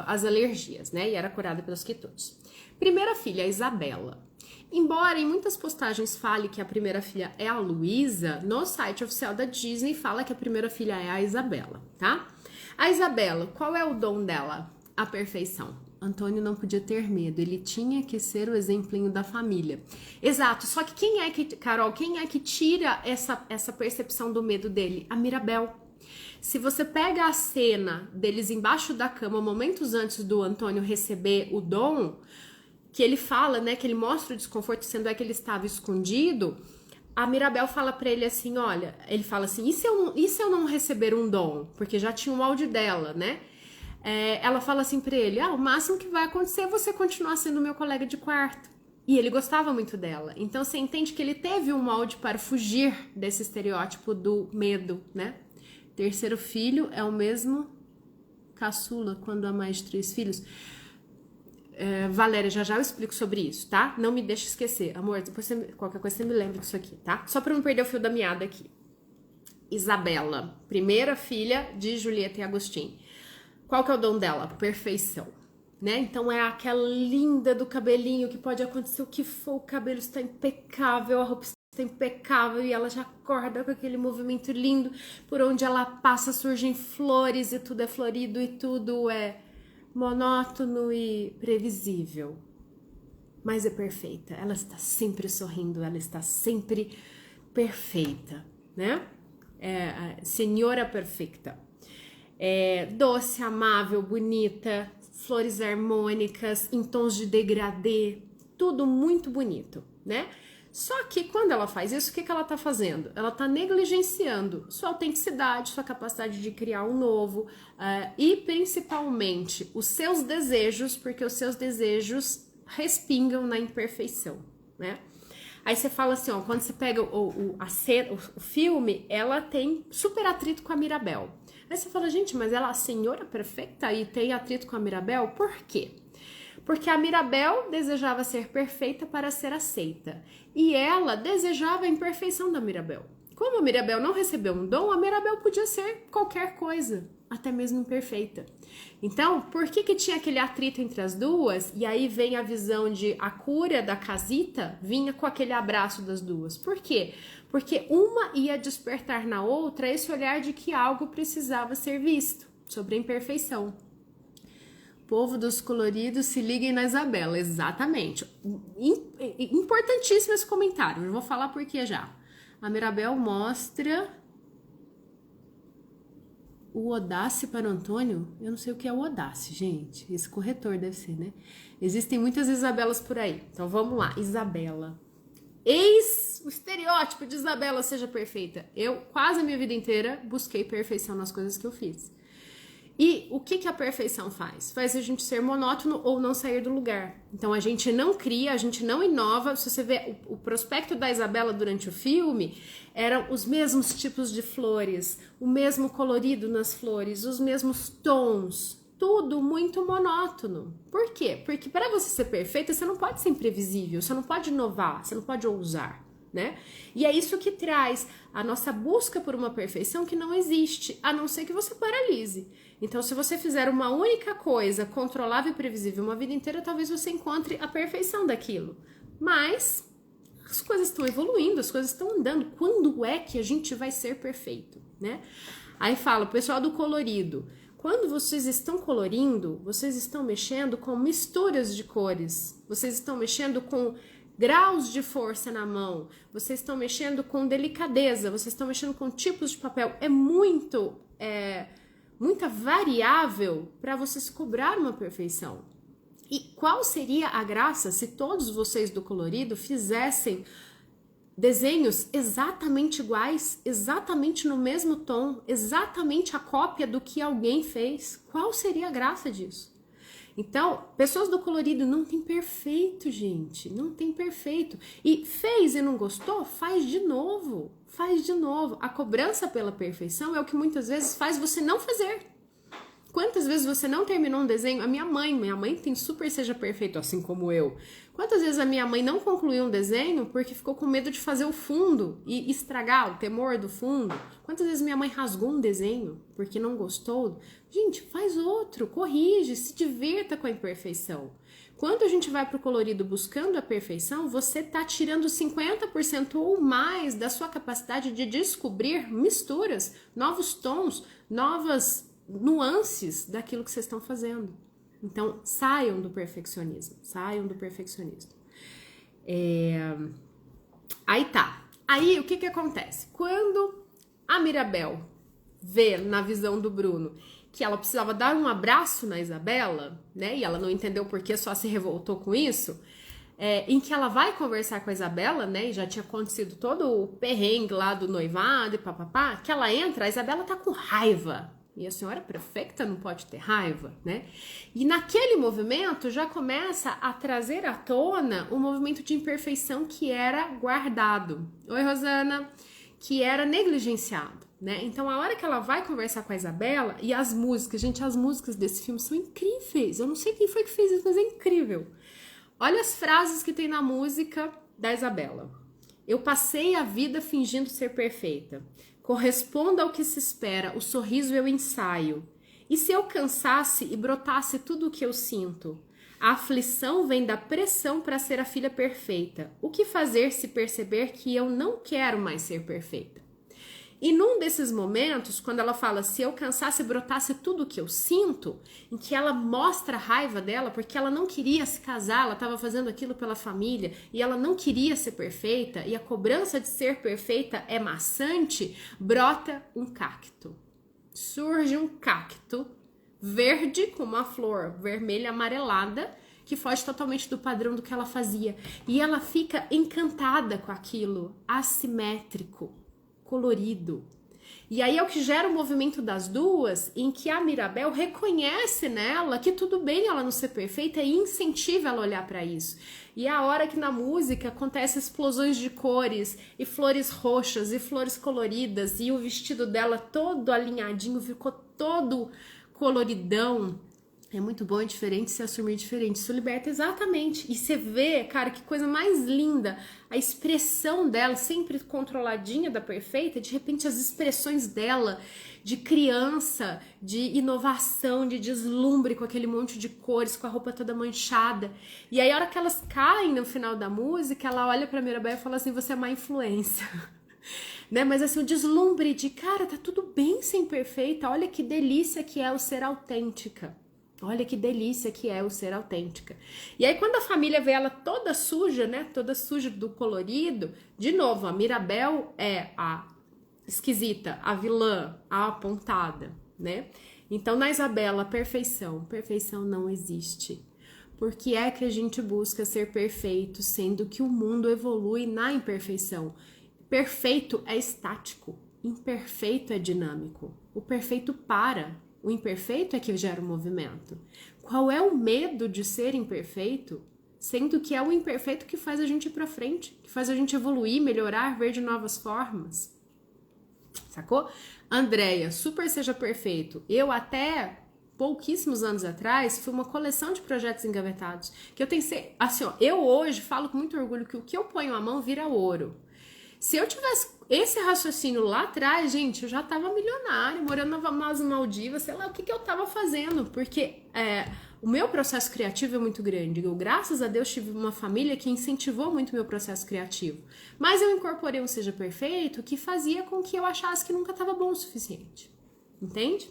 as alergias, né? E era curada pelos quitutes. Primeira filha, a Isabela. Embora em muitas postagens fale que a primeira filha é a Luísa, no site oficial da Disney fala que a primeira filha é a Isabela, tá? A Isabela, qual é o dom dela? A perfeição. Antônio não podia ter medo, ele tinha que ser o exemplinho da família. Exato, só que quem é que tira essa percepção do medo dele? A Mirabel. Se você pega a cena deles embaixo da cama, momentos antes do Antônio receber o dom, que ele fala, né, que ele mostra o desconforto, sendo que ele estava escondido, a Mirabel fala pra ele assim, olha, ele fala assim, e se eu não receber um dom? Porque já tinha um áudio dela, né? Ela fala assim pra ele, o máximo que vai acontecer é você continuar sendo meu colega de quarto. E ele gostava muito dela. Então você entende que ele teve um molde para fugir desse estereótipo do medo, né? Terceiro filho é o mesmo caçula quando há mais de 3 filhos. Valéria, já eu explico sobre isso, tá? Não me deixe esquecer. Amor, depois qualquer coisa você me lembra disso aqui, tá? Só pra não perder o fio da meada aqui. Isabela, primeira filha de Julieta e Agostinho. Qual que é o dom dela? Perfeição, né? Então é aquela linda do cabelinho que pode acontecer o que for, o cabelo está impecável, a roupa está impecável e ela já acorda com aquele movimento lindo, por onde ela passa surgem flores e tudo é florido e tudo é monótono e previsível, mas é perfeita. Ela está sempre sorrindo, ela está sempre perfeita, né? Senhora perfeita. Doce, amável, bonita, flores harmônicas, em tons de degradê, tudo muito bonito, né? Só que quando ela faz isso, o que ela tá fazendo? Ela tá negligenciando sua autenticidade, sua capacidade de criar um novo e principalmente os seus desejos, porque os seus desejos respingam na imperfeição, né? Aí você fala assim, quando você pega o filme, ela tem super atrito com a Mirabel. Aí você fala, gente, mas ela é a senhora perfeita e tem atrito com a Mirabel? Por quê? Porque a Mirabel desejava ser perfeita para ser aceita. E ela desejava a imperfeição da Mirabel. Como a Mirabel não recebeu um dom, a Mirabel podia ser qualquer coisa, até mesmo imperfeita. Então, por que tinha aquele atrito entre as duas? E aí vem a visão de a cura da casita vinha com aquele abraço das duas. Por quê? Porque uma ia despertar na outra esse olhar de que algo precisava ser visto, sobre a imperfeição. Povo dos coloridos, se liguem na Isabela. Exatamente. Importantíssimo esse comentário. Eu vou falar por que já. A Mirabel mostra o Odace para o Antônio. Eu não sei o que é o Odace, gente. Esse corretor deve ser, né? Existem muitas Isabelas por aí. Então vamos lá. Isabela. Eis o estereótipo de Isabela seja perfeita. Eu quase a minha vida inteira busquei perfeição nas coisas que eu fiz. E o que a perfeição faz? Faz a gente ser monótono ou não sair do lugar. Então a gente não cria, a gente não inova. Se você vê o prospecto da Isabela durante o filme, eram os mesmos tipos de flores, o mesmo colorido nas flores, os mesmos tons, tudo muito monótono. Por quê? Porque para você ser perfeita, você não pode ser imprevisível, você não pode inovar, você não pode ousar, né? E é isso que traz a nossa busca por uma perfeição que não existe, a não ser que você paralise. Então, se você fizer uma única coisa controlável e previsível uma vida inteira, talvez você encontre a perfeição daquilo. Mas as coisas estão evoluindo, as coisas estão andando. Quando é que a gente vai ser perfeito, né? Aí fala, o pessoal do colorido, quando vocês estão colorindo, vocês estão mexendo com misturas de cores, vocês estão mexendo com graus de força na mão, vocês estão mexendo com delicadeza, vocês estão mexendo com tipos de papel. É muita variável para você se cobrar uma perfeição. E qual seria a graça se todos vocês do colorido fizessem desenhos exatamente iguais, exatamente no mesmo tom, exatamente a cópia do que alguém fez? Qual seria a graça disso? Então, pessoas do colorido não tem perfeito, gente, não tem perfeito. E fez e não gostou, faz de novo, faz de novo. A cobrança pela perfeição é o que muitas vezes faz você não fazer. Quantas vezes você não terminou um desenho? A minha mãe tem super seja perfeito, assim como eu. Quantas vezes a minha mãe não concluiu um desenho porque ficou com medo de fazer o fundo e estragar o temor do fundo? Quantas vezes minha mãe rasgou um desenho porque não gostou? Gente, faz outro, corrige, se divirta com a imperfeição. Quando a gente vai para o colorido buscando a perfeição, você está tirando 50% ou mais da sua capacidade de descobrir misturas, novos tons, novas nuances daquilo que vocês estão fazendo. Então, saiam do perfeccionismo, saiam do perfeccionismo. Aí tá. Aí, o que acontece? Quando a Mirabel vê na visão do Bruno que ela precisava dar um abraço na Isabela, né? E ela não entendeu por que, só se revoltou com isso. em que ela vai conversar com a Isabela, né? E já tinha acontecido todo o perrengue lá do noivado e papapá, que ela entra, a Isabela tá com raiva. E a senhora prefeita não pode ter raiva, né? E naquele movimento já começa a trazer à tona o movimento de imperfeição que era guardado. Oi, Rosana. Que era negligenciado, né? Então, a hora que ela vai conversar com a Isabela, e as músicas, gente, as músicas desse filme são incríveis. Eu não sei quem foi que fez isso, mas é incrível. Olha as frases que tem na música da Isabela. Eu passei a vida fingindo ser perfeita. Corresponda ao que se espera, o sorriso eu ensaio. E se eu cansasse e brotasse tudo o que eu sinto? A aflição vem da pressão para ser a filha perfeita. O que fazer se perceber que eu não quero mais ser perfeita? E num desses momentos, quando ela fala, se eu cansasse e brotasse tudo o que eu sinto, em que ela mostra a raiva dela, porque ela não queria se casar, ela estava fazendo aquilo pela família, e ela não queria ser perfeita, e a cobrança de ser perfeita é maçante, brota um cacto. Surge um cacto verde com uma flor vermelha amarelada, que foge totalmente do padrão do que ela fazia. E ela fica encantada com aquilo, assimétrico, colorido. E aí é o que gera o movimento das duas, em que a Mirabel reconhece nela que tudo bem ela não ser perfeita e incentiva ela a olhar para isso. E é a hora que na música acontecem explosões de cores, e flores roxas, e flores coloridas, e o vestido dela todo alinhadinho, ficou todo coloridão. É muito bom e diferente se assumir diferente. Isso liberta exatamente. E você vê, cara, que coisa mais linda. A expressão dela, sempre controladinha da perfeita, de repente as expressões dela de criança, de inovação, de deslumbre com aquele monte de cores, com a roupa toda manchada. E aí a hora que elas caem no final da música, ela olha pra Mirabel e fala assim, você é má influência. Né? Mas assim, o deslumbre de, cara, tá tudo bem ser imperfeita. Olha que delícia que é o ser autêntica. Olha que delícia que é o ser autêntica. E aí quando a família vê ela toda suja, né? Toda suja do colorido, de novo, a Mirabel é a esquisita, a vilã, a apontada, né? Então na Isabela, a perfeição. Perfeição não existe. Por que é que a gente busca ser perfeito, sendo que o mundo evolui na imperfeição? Perfeito é estático, imperfeito é dinâmico. O perfeito para. O imperfeito é que gera o movimento. Qual é o medo de ser imperfeito? Sendo que é o imperfeito que faz a gente ir pra frente, que faz a gente evoluir, melhorar, ver de novas formas. Sacou? Andréia, super seja perfeito. Eu até pouquíssimos anos atrás fui uma coleção de projetos engavetados. Que eu tenho assim, ó, eu hoje falo com muito orgulho que o que eu ponho à mão vira ouro. Se eu tivesse esse raciocínio lá atrás, gente, eu já tava milionária, morando nas Maldivas, sei lá o que eu tava fazendo, porque o meu processo criativo é muito grande. Eu, graças a Deus, tive uma família que incentivou muito o meu processo criativo. Mas eu incorporei um Seja Perfeito que fazia com que eu achasse que nunca tava bom o suficiente. Entende?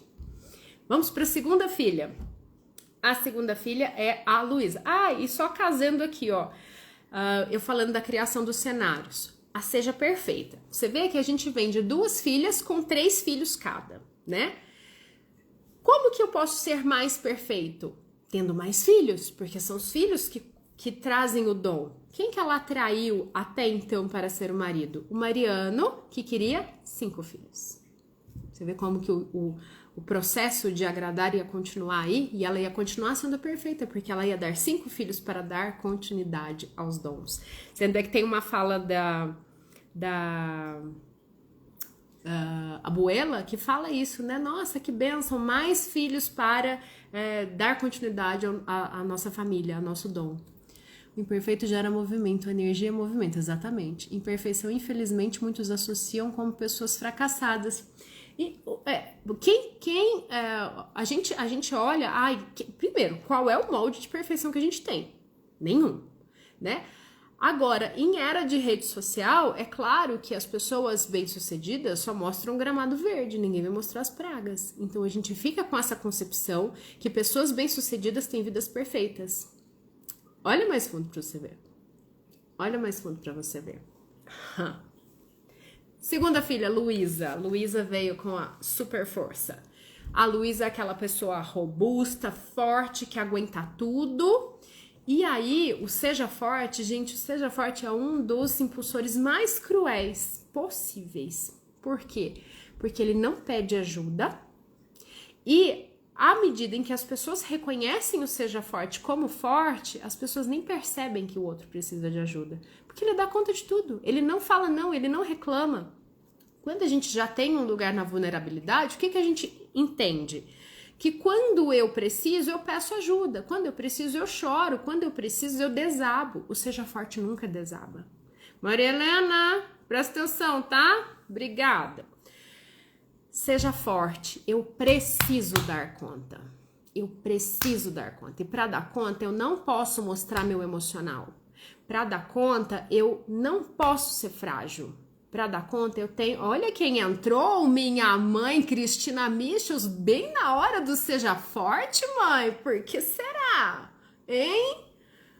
Vamos para a segunda filha. A segunda filha é a Luísa. E só casando aqui, ó, eu falando da criação dos cenários. A Seja Perfeita. Você vê que a gente vem de 2 filhas com 3 filhos cada, né? Como que eu posso ser mais perfeito? Tendo mais filhos, porque são os filhos que trazem o dom. Quem que ela atraiu até então para ser o marido? O Mariano, que queria 5 filhos. Você vê como que o processo de agradar ia continuar aí, e ela ia continuar sendo perfeita, porque ela ia dar 5 filhos para dar continuidade aos dons. Sendo que tem uma fala da Abuela que fala isso, né? Nossa, que bênção, mais filhos para dar continuidade à nossa família, ao nosso dom. O imperfeito gera movimento, a energia é movimento, exatamente. Imperfeição, infelizmente, muitos associam como pessoas fracassadas. E a gente olha, primeiro, qual é o molde de perfeição que a gente tem? Nenhum, né? Agora, em era de rede social, é claro que as pessoas bem-sucedidas só mostram gramado verde, ninguém vai mostrar as pragas. Então a gente fica com essa concepção que pessoas bem-sucedidas têm vidas perfeitas. Olha mais fundo para você ver. Olha mais fundo para você ver. Segunda filha, Luísa. Luísa veio com a super força. A Luísa é aquela pessoa robusta, forte, que aguenta tudo E aí, o Seja Forte, gente, o Seja Forte é um dos impulsores mais cruéis possíveis. Por quê? Porque ele não pede ajuda e à medida em que as pessoas reconhecem o Seja Forte como forte, as pessoas nem percebem que o outro precisa de ajuda. Porque ele dá conta de tudo. Ele não fala não, ele não reclama. Quando a gente já tem um lugar na vulnerabilidade, o que a gente entende? Que quando eu preciso, eu peço ajuda. Quando eu preciso, eu choro. Quando eu preciso, eu desabo. O Seja Forte nunca desaba. Maria Helena, presta atenção, tá? Obrigada. Seja forte. Eu preciso dar conta. Eu preciso dar conta. E para dar conta, eu não posso mostrar meu emocional. Para dar conta, eu não posso ser frágil. Para dar conta, eu tenho... Olha quem entrou, minha mãe, Cristina Michels, bem na hora do Seja Forte, mãe. Por que será? Hein?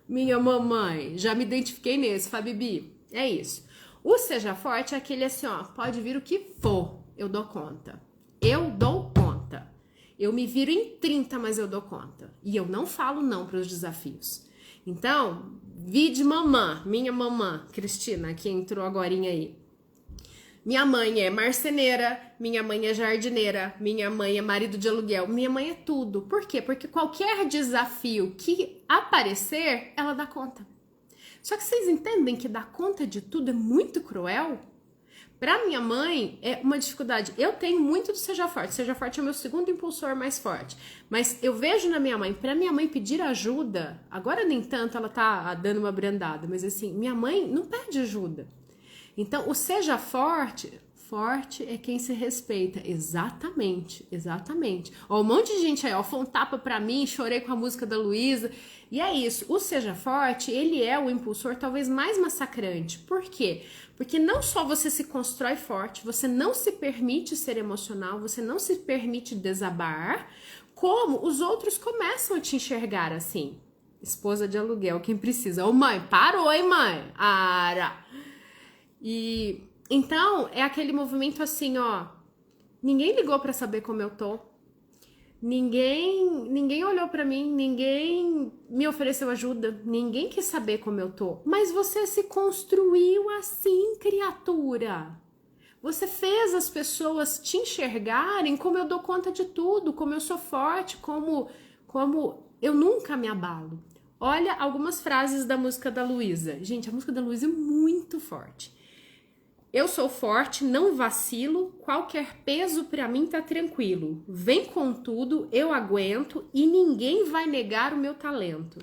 Minha mamãe. Já me identifiquei nesse, Fabibi. É isso. O Seja Forte é aquele assim, ó, pode vir o que for, eu dou conta. Eu dou conta. Eu me viro em 30, mas eu dou conta. E eu não falo não para os desafios. Então, vide mamã, minha mamã, Cristina, que entrou agorinha aí. Minha mãe é marceneira, minha mãe é jardineira, minha mãe é marido de aluguel, minha mãe é tudo. Por quê? Porque qualquer desafio que aparecer, ela dá conta. Só que vocês entendem que dar conta de tudo é muito cruel? Para minha mãe, é uma dificuldade. Eu tenho muito do Seja Forte. Seja Forte é o meu segundo impulsor mais forte. Mas eu vejo na minha mãe, para minha mãe pedir ajuda, agora nem tanto, ela tá dando uma brandada, mas assim, minha mãe não pede ajuda. Então, o Seja Forte, forte é quem se respeita. Exatamente, exatamente. Ó, um monte de gente aí, ó, foi um tapa pra mim, chorei com a música da Luísa. E é isso, o Seja Forte, ele é o impulsor talvez mais massacrante. Por quê? Porque não só você se constrói forte, você não se permite ser emocional, você não se permite desabar, como os outros começam a te enxergar assim. Esposa de aluguel, quem precisa. Ô mãe, parou, hein mãe? Ara! E então é aquele movimento assim, ó, ninguém ligou pra saber como eu tô, ninguém olhou pra mim, ninguém me ofereceu ajuda, ninguém quis saber como eu tô, mas você se construiu assim, criatura. Você fez as pessoas te enxergarem como eu dou conta de tudo, como eu sou forte, como eu nunca me abalo. Olha algumas frases da música da Luísa. Gente, a música da Luísa é muito forte. Eu sou forte, não vacilo, qualquer peso pra mim tá tranquilo. Vem com tudo, eu aguento e ninguém vai negar o meu talento.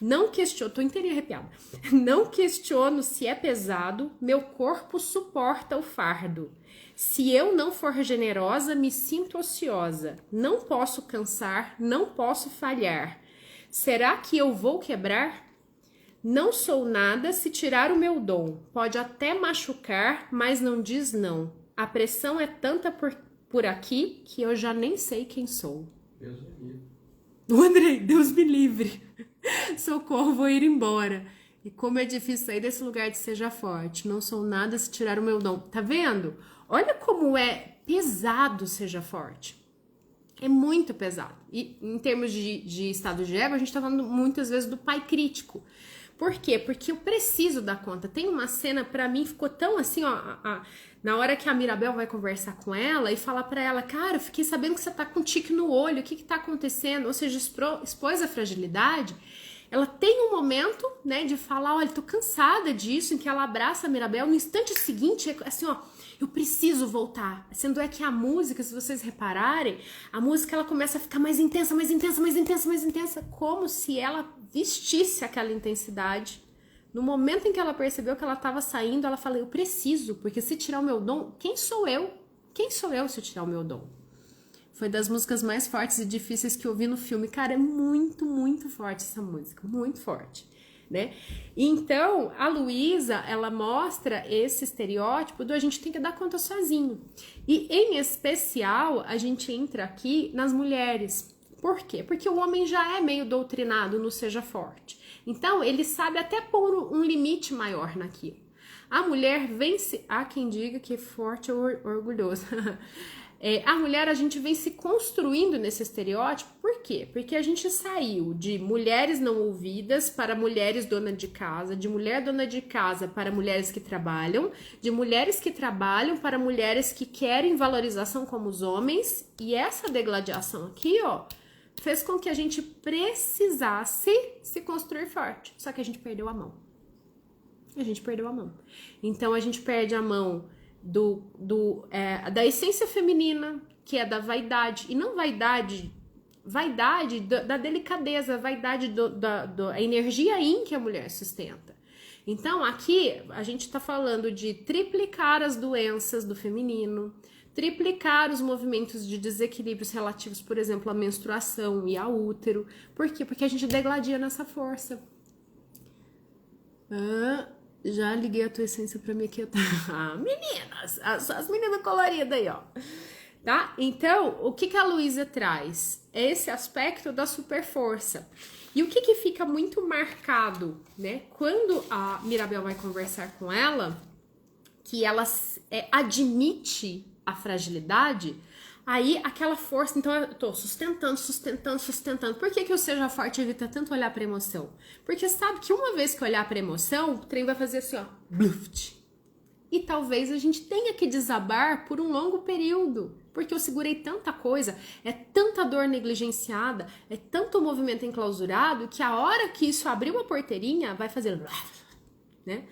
Não questiono, tô inteirinha arrepiada. Não questiono se é pesado, meu corpo suporta o fardo. Se eu não for generosa, me sinto ociosa. Não posso cansar, não posso falhar. Será que eu vou quebrar? Não sou nada se tirar o meu dom. Pode até machucar, mas não diz não. A pressão é tanta por aqui que eu já nem sei quem sou. Deus me livre. O Andrei, Deus me livre. Socorro, vou ir embora. E como é difícil sair desse lugar de Seja Forte. Não sou nada se tirar o meu dom. Tá vendo? Olha como é pesado Seja Forte. É muito pesado. E em termos de estado de ego, a gente tá falando muitas vezes do pai crítico. Por quê? Porque eu preciso dar conta. Tem uma cena, pra mim, ficou tão assim, ó, na hora que a Mirabel vai conversar com ela e falar pra ela, cara, eu fiquei sabendo que você tá com um tique no olho, o que que tá acontecendo? Ou seja, expôs a fragilidade. Ela tem um momento, né, de falar, olha, tô cansada disso, em que ela abraça a Mirabel. No instante seguinte, assim, ó, eu preciso voltar. Sendo é que a música, se vocês repararem, a música ela começa a ficar mais intensa, mais intensa, mais intensa, mais intensa, como se ela vestisse aquela intensidade. No momento em que ela percebeu que ela estava saindo, ela falou, eu preciso, porque se tirar o meu dom, quem sou eu? Quem sou eu se eu tirar o meu dom? Foi das músicas mais fortes e difíceis que eu vi no filme. Cara, é muito, muito forte essa música, muito forte, né? Então, a Luísa, ela mostra esse estereótipo do a gente tem que dar conta sozinho. E, em especial, a gente entra aqui nas mulheres. Por quê? Porque o homem já é meio doutrinado no Seja Forte. Então, ele sabe até pôr um limite maior naquilo. A mulher vence... Há quem diga que forte é orgulhoso. A mulher, a gente vem se construindo nesse estereótipo, por quê? Porque a gente saiu de mulheres não ouvidas para mulheres dona de casa, de mulher dona de casa para mulheres que trabalham, de mulheres que trabalham para mulheres que querem valorização como os homens, e essa degladiação aqui, ó, fez com que a gente precisasse se construir forte, só que a gente perdeu a mão. A gente perdeu a mão. Então, a gente perde a mão da essência feminina, que é da vaidade, e não vaidade da delicadeza, vaidade da energia yin que a mulher sustenta. Então, aqui a gente tá falando de triplicar as doenças do feminino, triplicar os movimentos de desequilíbrios relativos, por exemplo, à menstruação e ao útero. Por quê? Porque a gente degladia nessa força. Já liguei a tua essência pra me aquietar. Meninas! As meninas coloridas aí, ó. Tá? Então, o que a Luísa traz? É esse aspecto da super força. E o que fica muito marcado, né? Quando a Mirabel vai conversar com ela, que ela admite a fragilidade, aí aquela força, então eu tô sustentando. Por que eu seja forte evita tanto olhar pra emoção? Porque sabe que uma vez que olhar pra emoção, o trem vai fazer assim, ó, bluft. E talvez a gente tenha que desabar por um longo período, porque eu segurei tanta coisa, é tanta dor negligenciada, é tanto movimento enclausurado, que a hora que isso abrir uma porteirinha, vai fazer, né?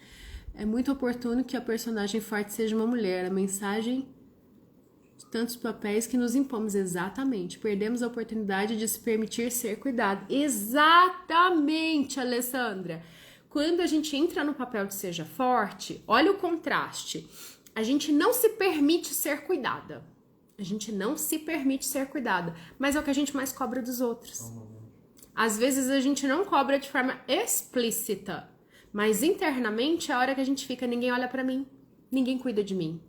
É muito oportuno que a personagem forte seja uma mulher, a mensagem tantos papéis que nos impomos, exatamente. Perdemos a oportunidade de se permitir ser cuidado. Exatamente, Alessandra. Quando a gente entra no papel de seja forte, olha o contraste. A gente não se permite ser cuidada. A gente não se permite ser cuidada. Mas é o que a gente mais cobra dos outros. Às vezes a gente não cobra de forma explícita, mas internamente é a hora que a gente fica, ninguém olha pra mim, ninguém cuida de mim.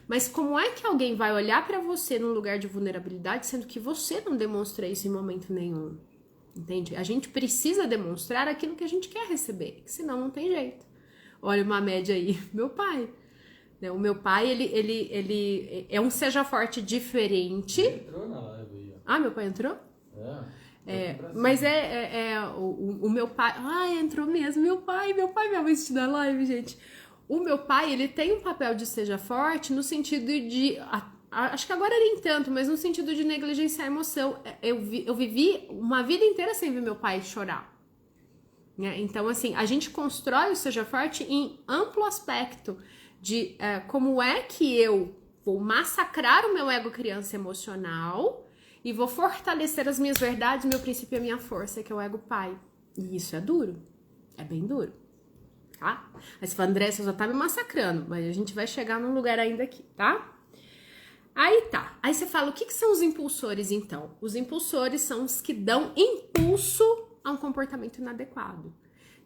Mas como é que alguém vai olhar pra você num lugar de vulnerabilidade, sendo que você não demonstra isso em momento nenhum? Entende? A gente precisa demonstrar aquilo que a gente quer receber, senão não tem jeito. Olha uma média aí, meu pai. Né? O meu pai, ele é um seja forte diferente. Ele entrou na live aí, ó. Ah, meu pai entrou? Mas o meu pai... Ah, entrou mesmo, meu pai vai assistir na live, gente. O meu pai, ele tem um papel de seja forte no sentido de... Acho que agora nem tanto, mas no sentido de negligenciar a emoção. Eu vivi uma vida inteira sem ver meu pai chorar. Né? Então, assim, a gente constrói o seja forte em amplo aspecto de como é que eu vou massacrar o meu ego criança emocional e vou fortalecer as minhas verdades, meu princípio e a minha força, que é o ego pai. E isso é duro. É bem duro. Tá? Aí você fala, André, você já tá me massacrando, mas a gente vai chegar num lugar ainda aqui, tá? Aí tá. Aí você fala, o que são os impulsores, então? Os impulsores são os que dão impulso a um comportamento inadequado.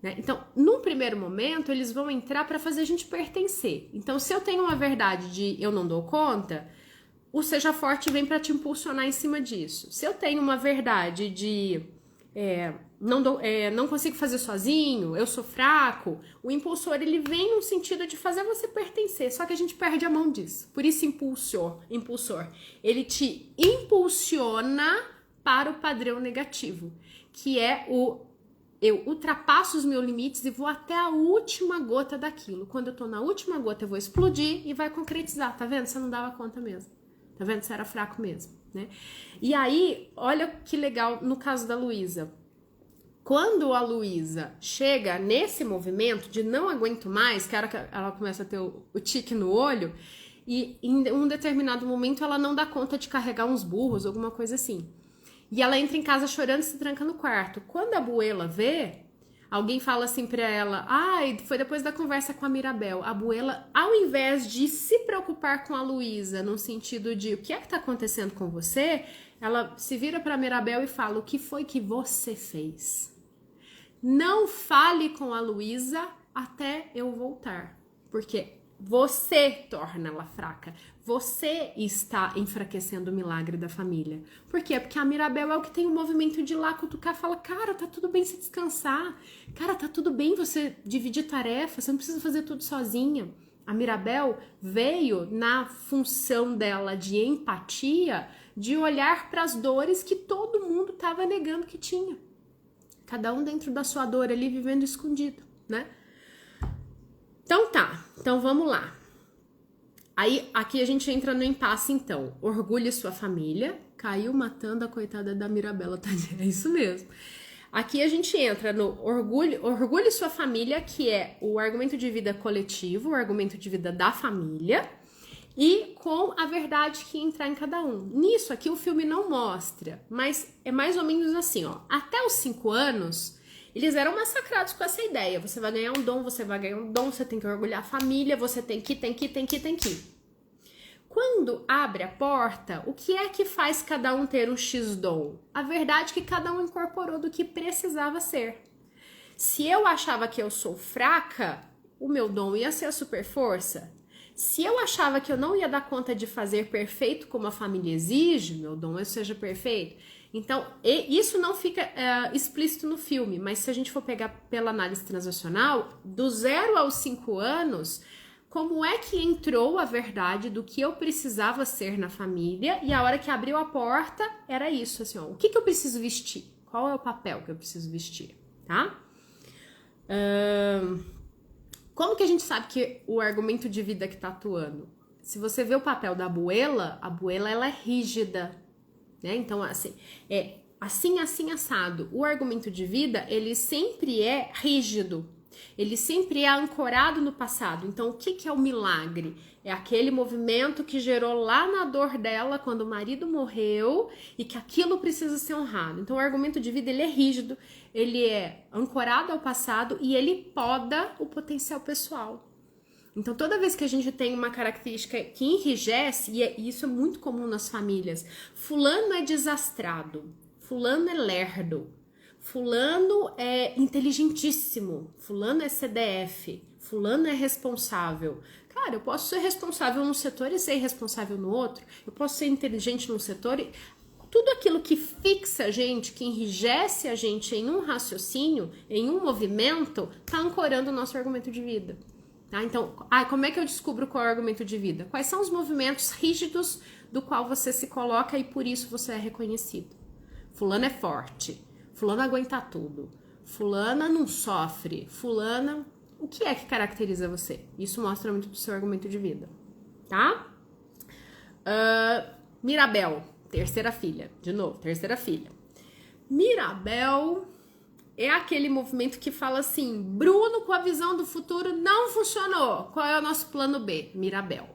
Né? Então, num primeiro momento, eles vão entrar para fazer a gente pertencer. Então, se eu tenho uma verdade de eu não dou conta, o seja forte vem para te impulsionar em cima disso. Se eu tenho uma verdade de não consigo fazer sozinho, eu sou fraco, o impulsor ele vem no sentido de fazer você pertencer, só que a gente perde a mão disso. Por isso impulsor, ele te impulsiona para o padrão negativo, que é eu ultrapasso os meus limites e vou até a última gota daquilo. Quando eu tô na última gota, eu vou explodir e vai concretizar. Tá vendo? Você não dava conta mesmo. Tá vendo? Você era fraco mesmo, né? E aí, olha que legal no caso da Luísa. Quando a Luísa chega nesse movimento de não aguento mais, que ela começa a ter o tique no olho, e em um determinado momento ela não dá conta de carregar uns burros, alguma coisa assim. E ela entra em casa chorando e se tranca no quarto. Quando a Buela vê, alguém fala assim pra ela, foi depois da conversa com a Mirabel. A Buela, ao invés de se preocupar com a Luísa, no sentido de o que é que tá acontecendo com você, ela se vira pra Mirabel e fala, o que foi que você fez? Não fale com a Luísa até eu voltar, porque você torna ela fraca. Você está enfraquecendo o milagre da família. Por quê? Porque a Mirabel é o que tem o movimento de ir lá cutucar e fala, cara, tá tudo bem se descansar. Cara, tá tudo bem você dividir tarefa, você não precisa fazer tudo sozinha. A Mirabel veio na função dela de empatia, de olhar para as dores que todo mundo estava negando que tinha. Cada um dentro da sua dor ali, vivendo escondido, né? Então tá, então vamos lá. Aí, aqui a gente entra no impasse, então. Orgulhe sua família, caiu matando a coitada da Mirabela, tadinha. É isso mesmo. Aqui a gente entra no orgulhe sua família, que é o argumento de vida coletivo, o argumento de vida da família, e com a verdade que entrar em cada um. Nisso aqui o filme não mostra, mas é mais ou menos assim, ó. Até os 5 anos, eles eram massacrados com essa ideia. Você vai ganhar um dom, você vai ganhar um dom, você tem que orgulhar a família, você tem que. Quando abre a porta, o que é que faz cada um ter um X-dom? A verdade é que cada um incorporou do que precisava ser. Se eu achava que eu sou fraca, o meu dom ia ser a super força. Se eu achava que eu não ia dar conta de fazer perfeito como a família exige, meu dom é seja perfeito. Então, isso não fica explícito no filme, mas se a gente for pegar pela análise transacional, do 0 aos 5 anos, como é que entrou a verdade do que eu precisava ser na família, e a hora que abriu a porta, era isso, assim, ó, o que eu preciso vestir? Qual é o papel que eu preciso vestir, tá? Como que a gente sabe que o argumento de vida que tá atuando? Se você vê o papel da abuela, ela é rígida, né? Então, assim, assim, assado. O argumento de vida, ele sempre é rígido. Ele sempre é ancorado no passado. Então, o que é o milagre? É aquele movimento que gerou lá na dor dela quando o marido morreu e que aquilo precisa ser honrado. Então, o argumento de vida, ele é rígido, ele é ancorado ao passado e ele poda o potencial pessoal. Então, toda vez que a gente tem uma característica que enrijece, e isso é muito comum nas famílias, fulano é desastrado, fulano é lerdo, fulano é inteligentíssimo, fulano é CDF, fulano é responsável. Cara, eu posso ser responsável num setor e ser irresponsável no outro. Eu posso ser inteligente num setor e... Tudo aquilo que fixa a gente, que enrijece a gente em um raciocínio, em um movimento, tá ancorando o nosso argumento de vida. Tá? Então, como é que eu descubro qual é o argumento de vida? Quais são os movimentos rígidos do qual você se coloca e por isso você é reconhecido? Fulano é forte. Fulana aguenta tudo. Fulana não sofre. Fulana... O que é que caracteriza você? Isso mostra muito do seu argumento de vida. Tá? Mirabel. Terceira filha. De novo, terceira filha. Mirabel é aquele movimento que fala assim, Bruno com a visão do futuro não funcionou. Qual é o nosso plano B? Mirabel.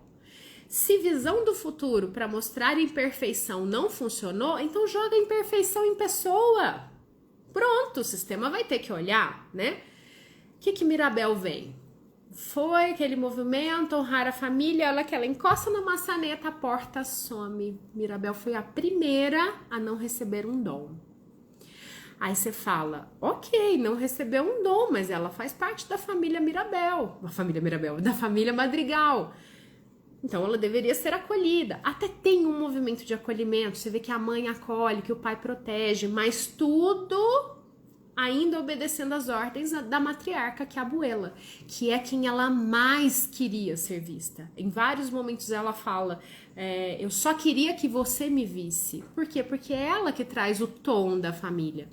Se visão do futuro para mostrar imperfeição não funcionou, então joga a imperfeição em pessoa. Pronto, o sistema vai ter que olhar, né? O que Mirabel vem? Foi aquele movimento, honrar a família, olha que ela encosta na maçaneta, a porta some. Mirabel foi a primeira a não receber um dom. Aí você fala, ok, não recebeu um dom, mas ela faz parte da família Mirabel. Da família Madrigal. Então ela deveria ser acolhida. Até tem um movimento de acolhimento. Você vê que a mãe acolhe, que o pai protege, mas tudo ainda obedecendo às ordens da matriarca, que é a abuela, que é quem ela mais queria ser vista. Em vários momentos ela fala, eu só queria que você me visse. Por quê? Porque é ela que traz o tom da família.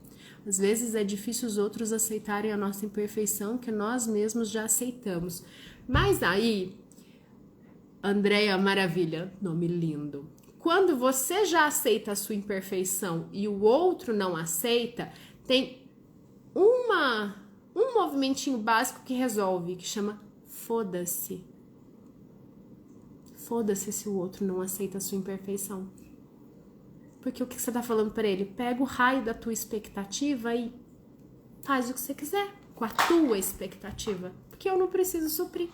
Às vezes é difícil os outros aceitarem a nossa imperfeição, que nós mesmos já aceitamos. Mas aí, Andréia Maravilha, nome lindo. Quando você já aceita a sua imperfeição e o outro não aceita, tem um movimentinho básico que resolve, que chama foda-se. Foda-se se o outro não aceita a sua imperfeição. Porque o que você tá falando pra ele? Pega o raio da tua expectativa e faz o que você quiser com a tua expectativa. Porque eu não preciso suprir.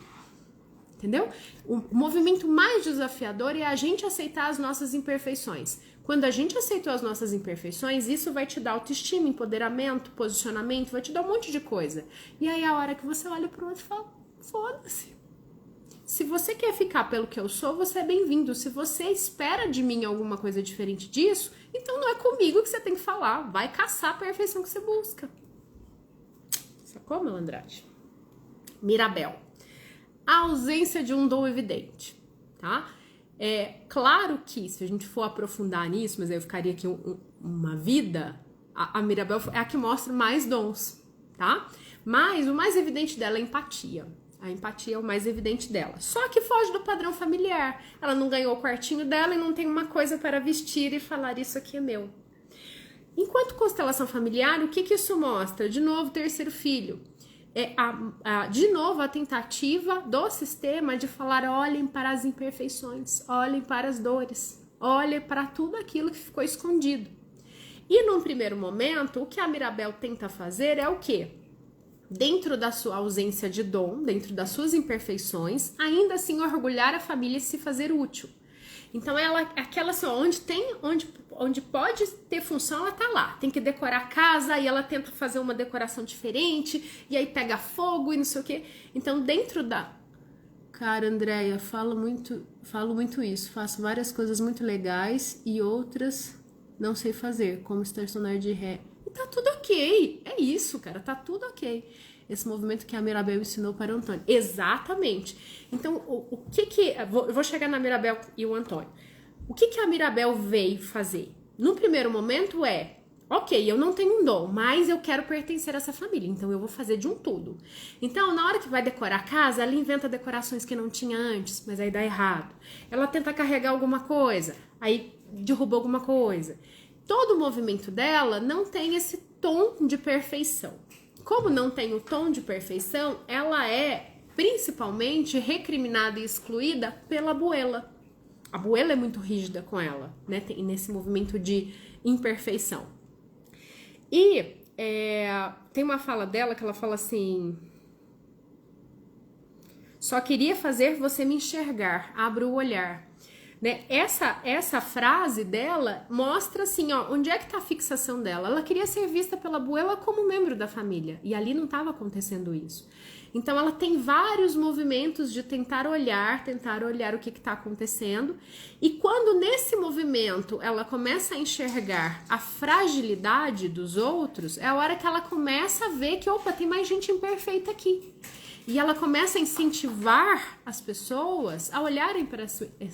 Entendeu? O movimento mais desafiador é a gente aceitar as nossas imperfeições. Quando a gente aceitou as nossas imperfeições, isso vai te dar autoestima, empoderamento, posicionamento, vai te dar um monte de coisa. E aí a hora que você olha pro outro e fala, foda-se. Se você quer ficar pelo que eu sou, você é bem-vindo. Se você espera de mim alguma coisa diferente disso, então não é comigo que você tem que falar. Vai caçar a perfeição que você busca. Sacou, Malandrade? Mirabel. a ausência de um dom evidente, tá? É claro que, se a gente for aprofundar nisso, mas eu ficaria aqui uma vida, a Mirabel é a que mostra mais dons, tá? Mas o mais evidente dela é a empatia. A empatia é o mais evidente dela. Só que foge do padrão familiar. Ela não ganhou o quartinho dela e não tem uma coisa para vestir e falar isso aqui é meu. Enquanto constelação familiar, o que isso mostra? De novo, terceiro filho. De novo, a tentativa do sistema de falar: olhem para as imperfeições, olhem para as dores, olhem para tudo aquilo que ficou escondido. E num primeiro momento, o que a Mirabel tenta fazer é o quê? Dentro da sua ausência de dom, dentro das suas imperfeições, ainda assim orgulhar a família e se fazer útil. Então ela, aquela assim, onde pode ter função, ela tá lá. Tem que decorar a casa e ela tenta fazer uma decoração diferente e aí pega fogo e não sei o quê. Então dentro da... Cara, Andréia, falo muito isso. Faço várias coisas muito legais e outras não sei fazer, como estacionar de ré. E tá tudo ok. É isso, cara, tá tudo ok. Esse movimento que a Mirabel ensinou para o Antônio. Exatamente. Então, eu vou chegar na Mirabel e o Antônio. O que a Mirabel veio fazer? No primeiro momento ok, eu não tenho um dom, mas eu quero pertencer a essa família, então eu vou fazer de um tudo. Então, na hora que vai decorar a casa, ela inventa decorações que não tinha antes, mas aí dá errado. Ela tenta carregar alguma coisa, aí derruba alguma coisa. Todo o movimento dela não tem esse tom de perfeição. Como não tem o tom de perfeição, ela é principalmente recriminada e excluída pela abuela. A abuela é muito rígida com ela, né? Nesse movimento de imperfeição. E tem uma fala dela que ela fala assim: só queria fazer você me enxergar, abra o olhar. Né? Essa frase dela mostra assim, ó, onde é que tá a fixação dela. Ela queria ser vista pela abuela como membro da família, e ali não estava acontecendo isso. Então ela tem vários movimentos de tentar olhar o que está acontecendo, e quando nesse movimento ela começa a enxergar a fragilidade dos outros, é a hora que ela começa a ver que, opa, tem mais gente imperfeita aqui. E ela começa a incentivar as pessoas a olharem para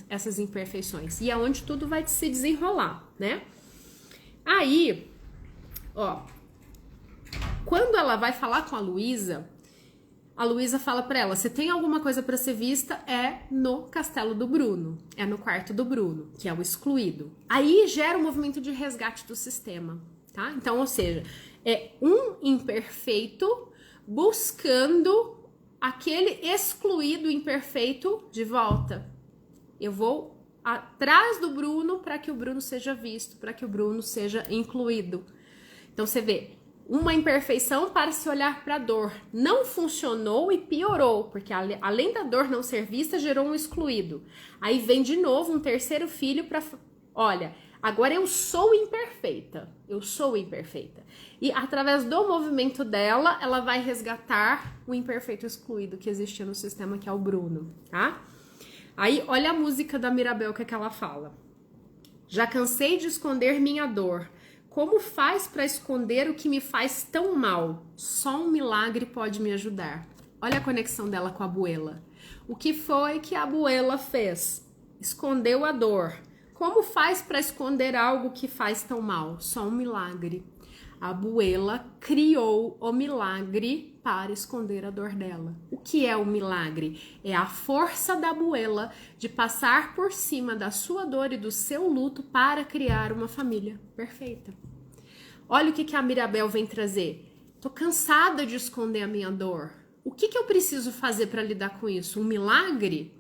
essas imperfeições. E é onde tudo vai se desenrolar, né? Aí, ó, quando ela vai falar com a Luísa fala para ela: se tem alguma coisa para ser vista, é no castelo do Bruno, é no quarto do Bruno, que é o excluído. Aí gera um movimento de resgate do sistema, tá? Então, ou seja, é um imperfeito buscando aquele excluído imperfeito de volta. Eu vou atrás do Bruno para que o Bruno seja visto, para que o Bruno seja incluído. Então você vê, uma imperfeição para se olhar para a dor. Não funcionou e piorou, porque além da dor não ser vista, gerou um excluído. Aí vem de novo um terceiro filho para... Olha, agora eu sou imperfeita. E através do movimento dela, ela vai resgatar o imperfeito excluído que existia no sistema, que é o Bruno, tá? Aí, olha a música da Mirabel, que ela fala. Já cansei de esconder minha dor. Como faz para esconder o que me faz tão mal? Só um milagre pode me ajudar. Olha a conexão dela com a abuela. O que foi que a abuela fez? Escondeu a dor. Como faz para esconder algo que faz tão mal? Só um milagre. A abuela criou o milagre para esconder a dor dela. O que é o milagre? É a força da abuela de passar por cima da sua dor e do seu luto para criar uma família perfeita. Olha o que a Mirabel vem trazer. Tô cansada de esconder a minha dor. O que eu preciso fazer para lidar com isso? Um milagre?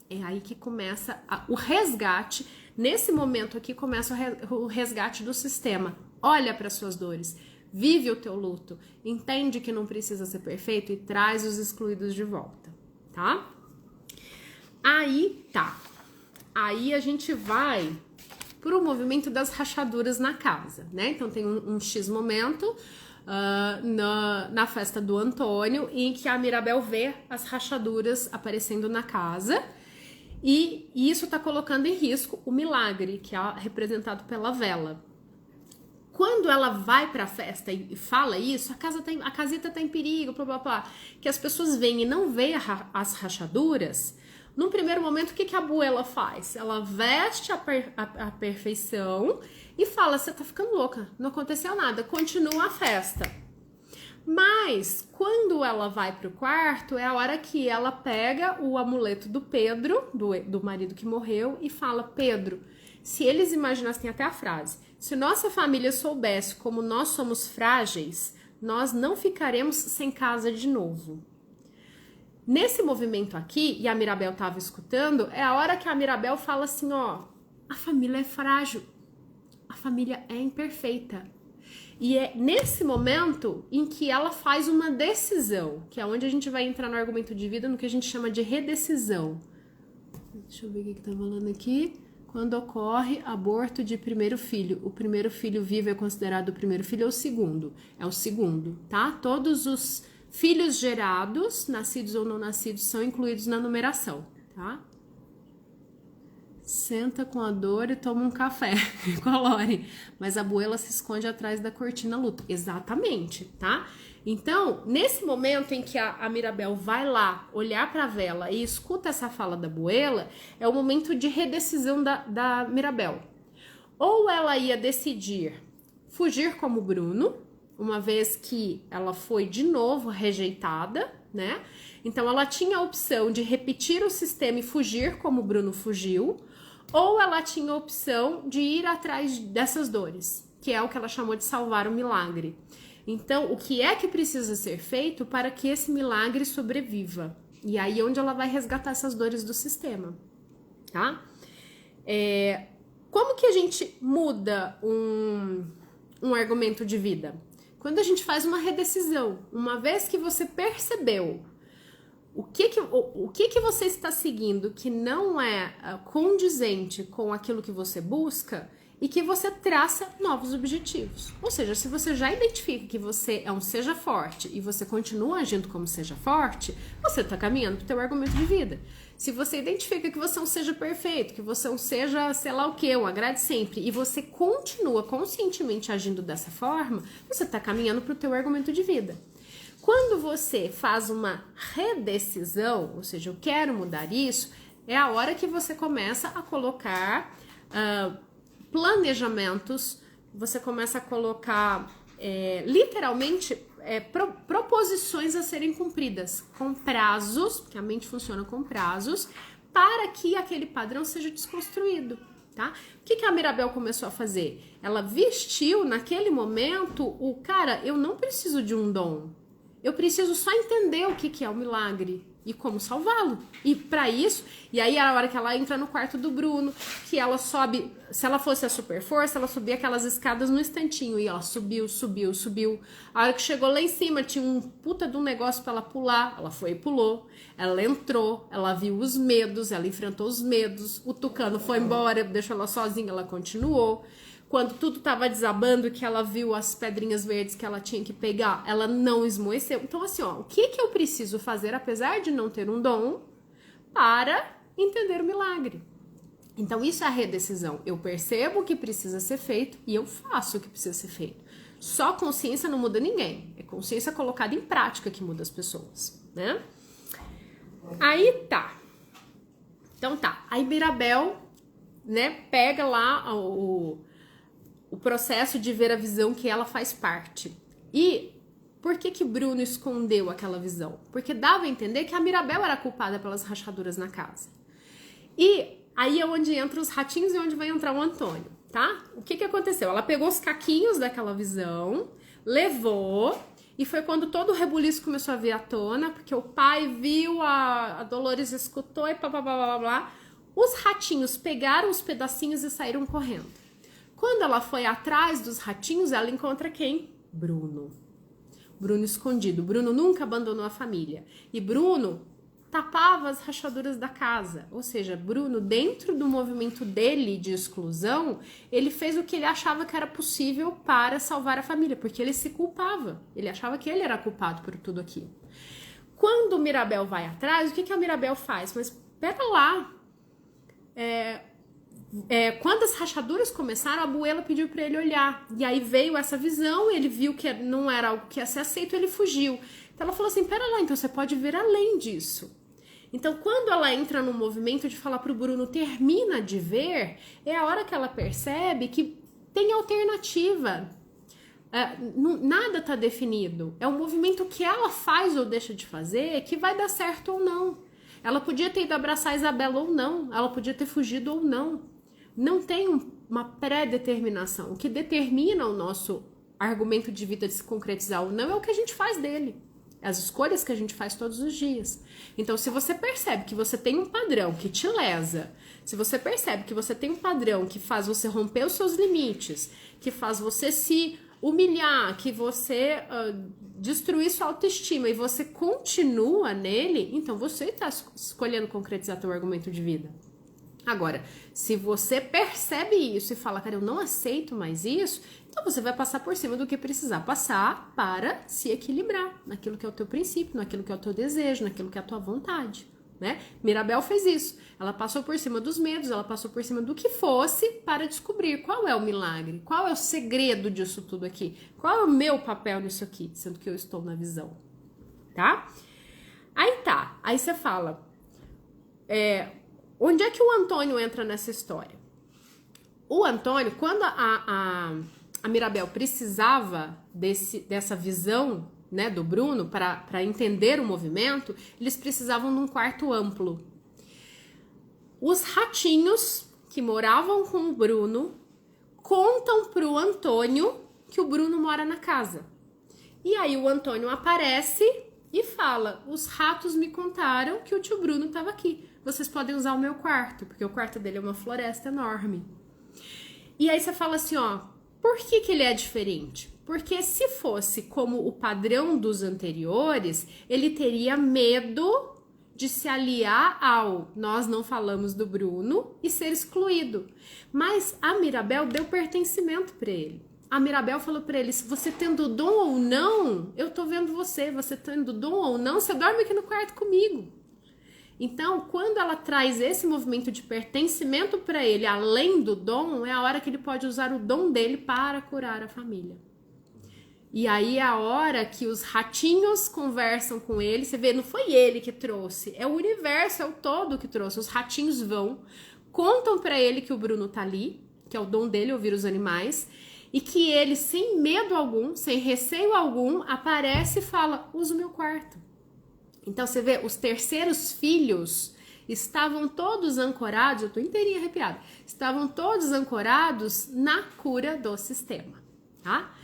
É aí que começa o resgate. Nesse momento aqui começa o resgate do sistema. Olha para suas dores, vive o teu luto, entende que não precisa ser perfeito e traz os excluídos de volta, tá? Aí a gente vai pro movimento das rachaduras na casa, né? Então tem um X momento na festa do Antônio em que a Mirabel vê as rachaduras aparecendo na casa. E isso está colocando em risco o milagre, que é representado pela vela. quando ela vai pra festa e fala isso, a casita tá em perigo, blá, blá, blá, que as pessoas vêm e não veem as rachaduras, num primeiro momento, o que a abuela faz? Ela veste a perfeição e fala, você tá ficando louca, não aconteceu nada, continua a festa. Mas, quando ela vai pro quarto, é a hora que ela pega o amuleto do Pedro, do marido que morreu, e fala, Pedro, se eles imaginassem até a frase, se nossa família soubesse como nós somos frágeis, nós não ficaremos sem casa de novo. Nesse movimento aqui, e a Mirabel estava escutando, é a hora que a Mirabel fala assim, ó, a família é frágil, a família é imperfeita. E é nesse momento em que ela faz uma decisão, que é onde a gente vai entrar no argumento de vida, no que a gente chama de redecisão. Deixa eu ver o que tá falando aqui. Quando ocorre aborto de primeiro filho, o primeiro filho vivo é considerado o primeiro filho ou o segundo? É o segundo, tá? Todos os filhos gerados, nascidos ou não nascidos, são incluídos na numeração, tá? Senta com a dor e toma um café, colore. Mas a abuela se esconde atrás da cortina luto. Exatamente, tá? Então, nesse momento em que a Mirabel vai lá olhar para a vela e escuta essa fala da abuela, é o momento de redecisão da Mirabel. Ou ela ia decidir fugir como Bruno, uma vez que ela foi de novo rejeitada, né? Então, ela tinha a opção de repetir o sistema e fugir como Bruno fugiu, ou ela tinha a opção de ir atrás dessas dores, que é o que ela chamou de salvar o milagre. Então, o que é que precisa ser feito para que esse milagre sobreviva? E aí é onde ela vai resgatar essas dores do sistema, tá? Como que a gente muda um argumento de vida? Quando a gente faz uma redecisão, uma vez que você percebeu o que você está seguindo que não é condizente com aquilo que você busca e que você traça novos objetivos. Ou seja, se você já identifica que você é um seja forte e você continua agindo como seja forte, você está caminhando para o teu argumento de vida. Se você identifica que você é um seja perfeito, que você é um seja sei lá o que, um agrade sempre, e você continua conscientemente agindo dessa forma, você está caminhando para o teu argumento de vida. Quando você faz uma redecisão, ou seja, eu quero mudar isso, é a hora que você começa a colocar planejamentos, você começa a colocar literalmente proposições a serem cumpridas, com prazos, porque a mente funciona com prazos, para que aquele padrão seja desconstruído. Tá? O que a Mirabel começou a fazer? Ela vestiu naquele momento eu não preciso de um dom. Eu preciso só entender o que é o milagre e como salvá-lo. E para isso, e aí a hora que ela entra no quarto do Bruno, que ela sobe, se ela fosse a super força, ela subia aquelas escadas no instantinho. E ela subiu. A hora que chegou lá em cima, tinha um puta de um negócio para ela pular. Ela foi e pulou. Ela entrou, ela viu os medos, ela enfrentou os medos. O tucano foi embora, deixou ela sozinha, ela continuou. Quando tudo estava desabando, que ela viu as pedrinhas verdes que ela tinha que pegar, ela não esmoeceu. Então, assim, ó, o que eu preciso fazer, apesar de não ter um dom, para entender o milagre? Então, isso é a redecisão. Eu percebo o que precisa ser feito e eu faço o que precisa ser feito. Só consciência não muda ninguém. É consciência colocada em prática que muda as pessoas, né? Aí tá. Então tá. Aí Mirabel, né, pega lá o processo de ver a visão que ela faz parte. E por que Bruno escondeu aquela visão? Porque dava a entender que a Mirabel era culpada pelas rachaduras na casa. E aí é onde entram os ratinhos e onde vai entrar o Antônio, tá? O que aconteceu? Ela pegou os caquinhos daquela visão, levou, e foi quando todo o rebuliço começou a vir à tona, porque o pai viu, a Dolores escutou e blá. Os ratinhos pegaram os pedacinhos e saíram correndo. Quando ela foi atrás dos ratinhos, ela encontra quem? Bruno. Bruno escondido. Bruno nunca abandonou a família. E Bruno tapava as rachaduras da casa. Ou seja, Bruno, dentro do movimento dele de exclusão, ele fez o que ele achava que era possível para salvar a família, porque ele se culpava. Ele achava que ele era culpado por tudo aquilo. Quando Mirabel vai atrás, o que a Mirabel faz? Mas pera lá, quando as rachaduras começaram, a Abuela pediu para ele olhar. E aí veio essa visão, ele viu que não era algo que ia ser aceito, ele fugiu. Então ela falou assim, pera lá, então você pode ver além disso. Então quando ela entra no movimento de falar pro Bruno, termina de ver, é a hora que ela percebe que tem alternativa. Nada tá definido. É um movimento que ela faz ou deixa de fazer que vai dar certo ou não. Ela podia ter ido abraçar a Isabela ou não. Ela podia ter fugido ou não. Não tem uma pré-determinação. O que determina o nosso argumento de vida de se concretizar ou não é o que a gente faz dele. As escolhas que a gente faz todos os dias. Então, se você percebe que você tem um padrão que te lesa, se você percebe que você tem um padrão que faz você romper os seus limites, que faz você se humilhar, que você destruir sua autoestima e você continua nele, então você está escolhendo concretizar teu argumento de vida. Agora, se você percebe isso e fala, cara, eu não aceito mais isso, então você vai passar por cima do que precisar passar para se equilibrar naquilo que é o teu princípio, naquilo que é o teu desejo, naquilo que é a tua vontade, né? Mirabel fez isso. Ela passou por cima dos medos, ela passou por cima do que fosse para descobrir qual é o milagre, qual é o segredo disso tudo aqui, qual é o meu papel nisso aqui, sendo que eu estou na visão, tá? Aí você fala, onde é que o Antônio entra nessa história? O Antônio, quando a Mirabel precisava dessa visão, né, do Bruno para entender o movimento, eles precisavam de um quarto amplo. Os ratinhos que moravam com o Bruno contam pro Antônio que o Bruno mora na casa. E aí o Antônio aparece e fala, os ratos me contaram que o tio Bruno estava aqui. Vocês podem usar o meu quarto, porque o quarto dele é uma floresta enorme. E aí você fala assim, ó, por que ele é diferente? Porque se fosse como o padrão dos anteriores, ele teria medo de se aliar ao nós não falamos do Bruno e ser excluído. Mas a Mirabel deu pertencimento para ele. A Mirabel falou para ele, se você tendo dom ou não, eu tô vendo você tendo dom ou não, você dorme aqui no quarto comigo. Então, quando ela traz esse movimento de pertencimento para ele, além do dom, é a hora que ele pode usar o dom dele para curar a família. E aí é a hora que os ratinhos conversam com ele, você vê, não foi ele que trouxe, é o universo, é o todo que trouxe. Os ratinhos vão, contam para ele que o Bruno tá ali, que é o dom dele, ouvir os animais, e que ele, sem medo algum, sem receio algum, aparece e fala, usa o meu quarto. Então você vê, os terceiros filhos estavam todos ancorados, eu tô inteirinha arrepiada, estavam todos ancorados na cura do sistema, tá?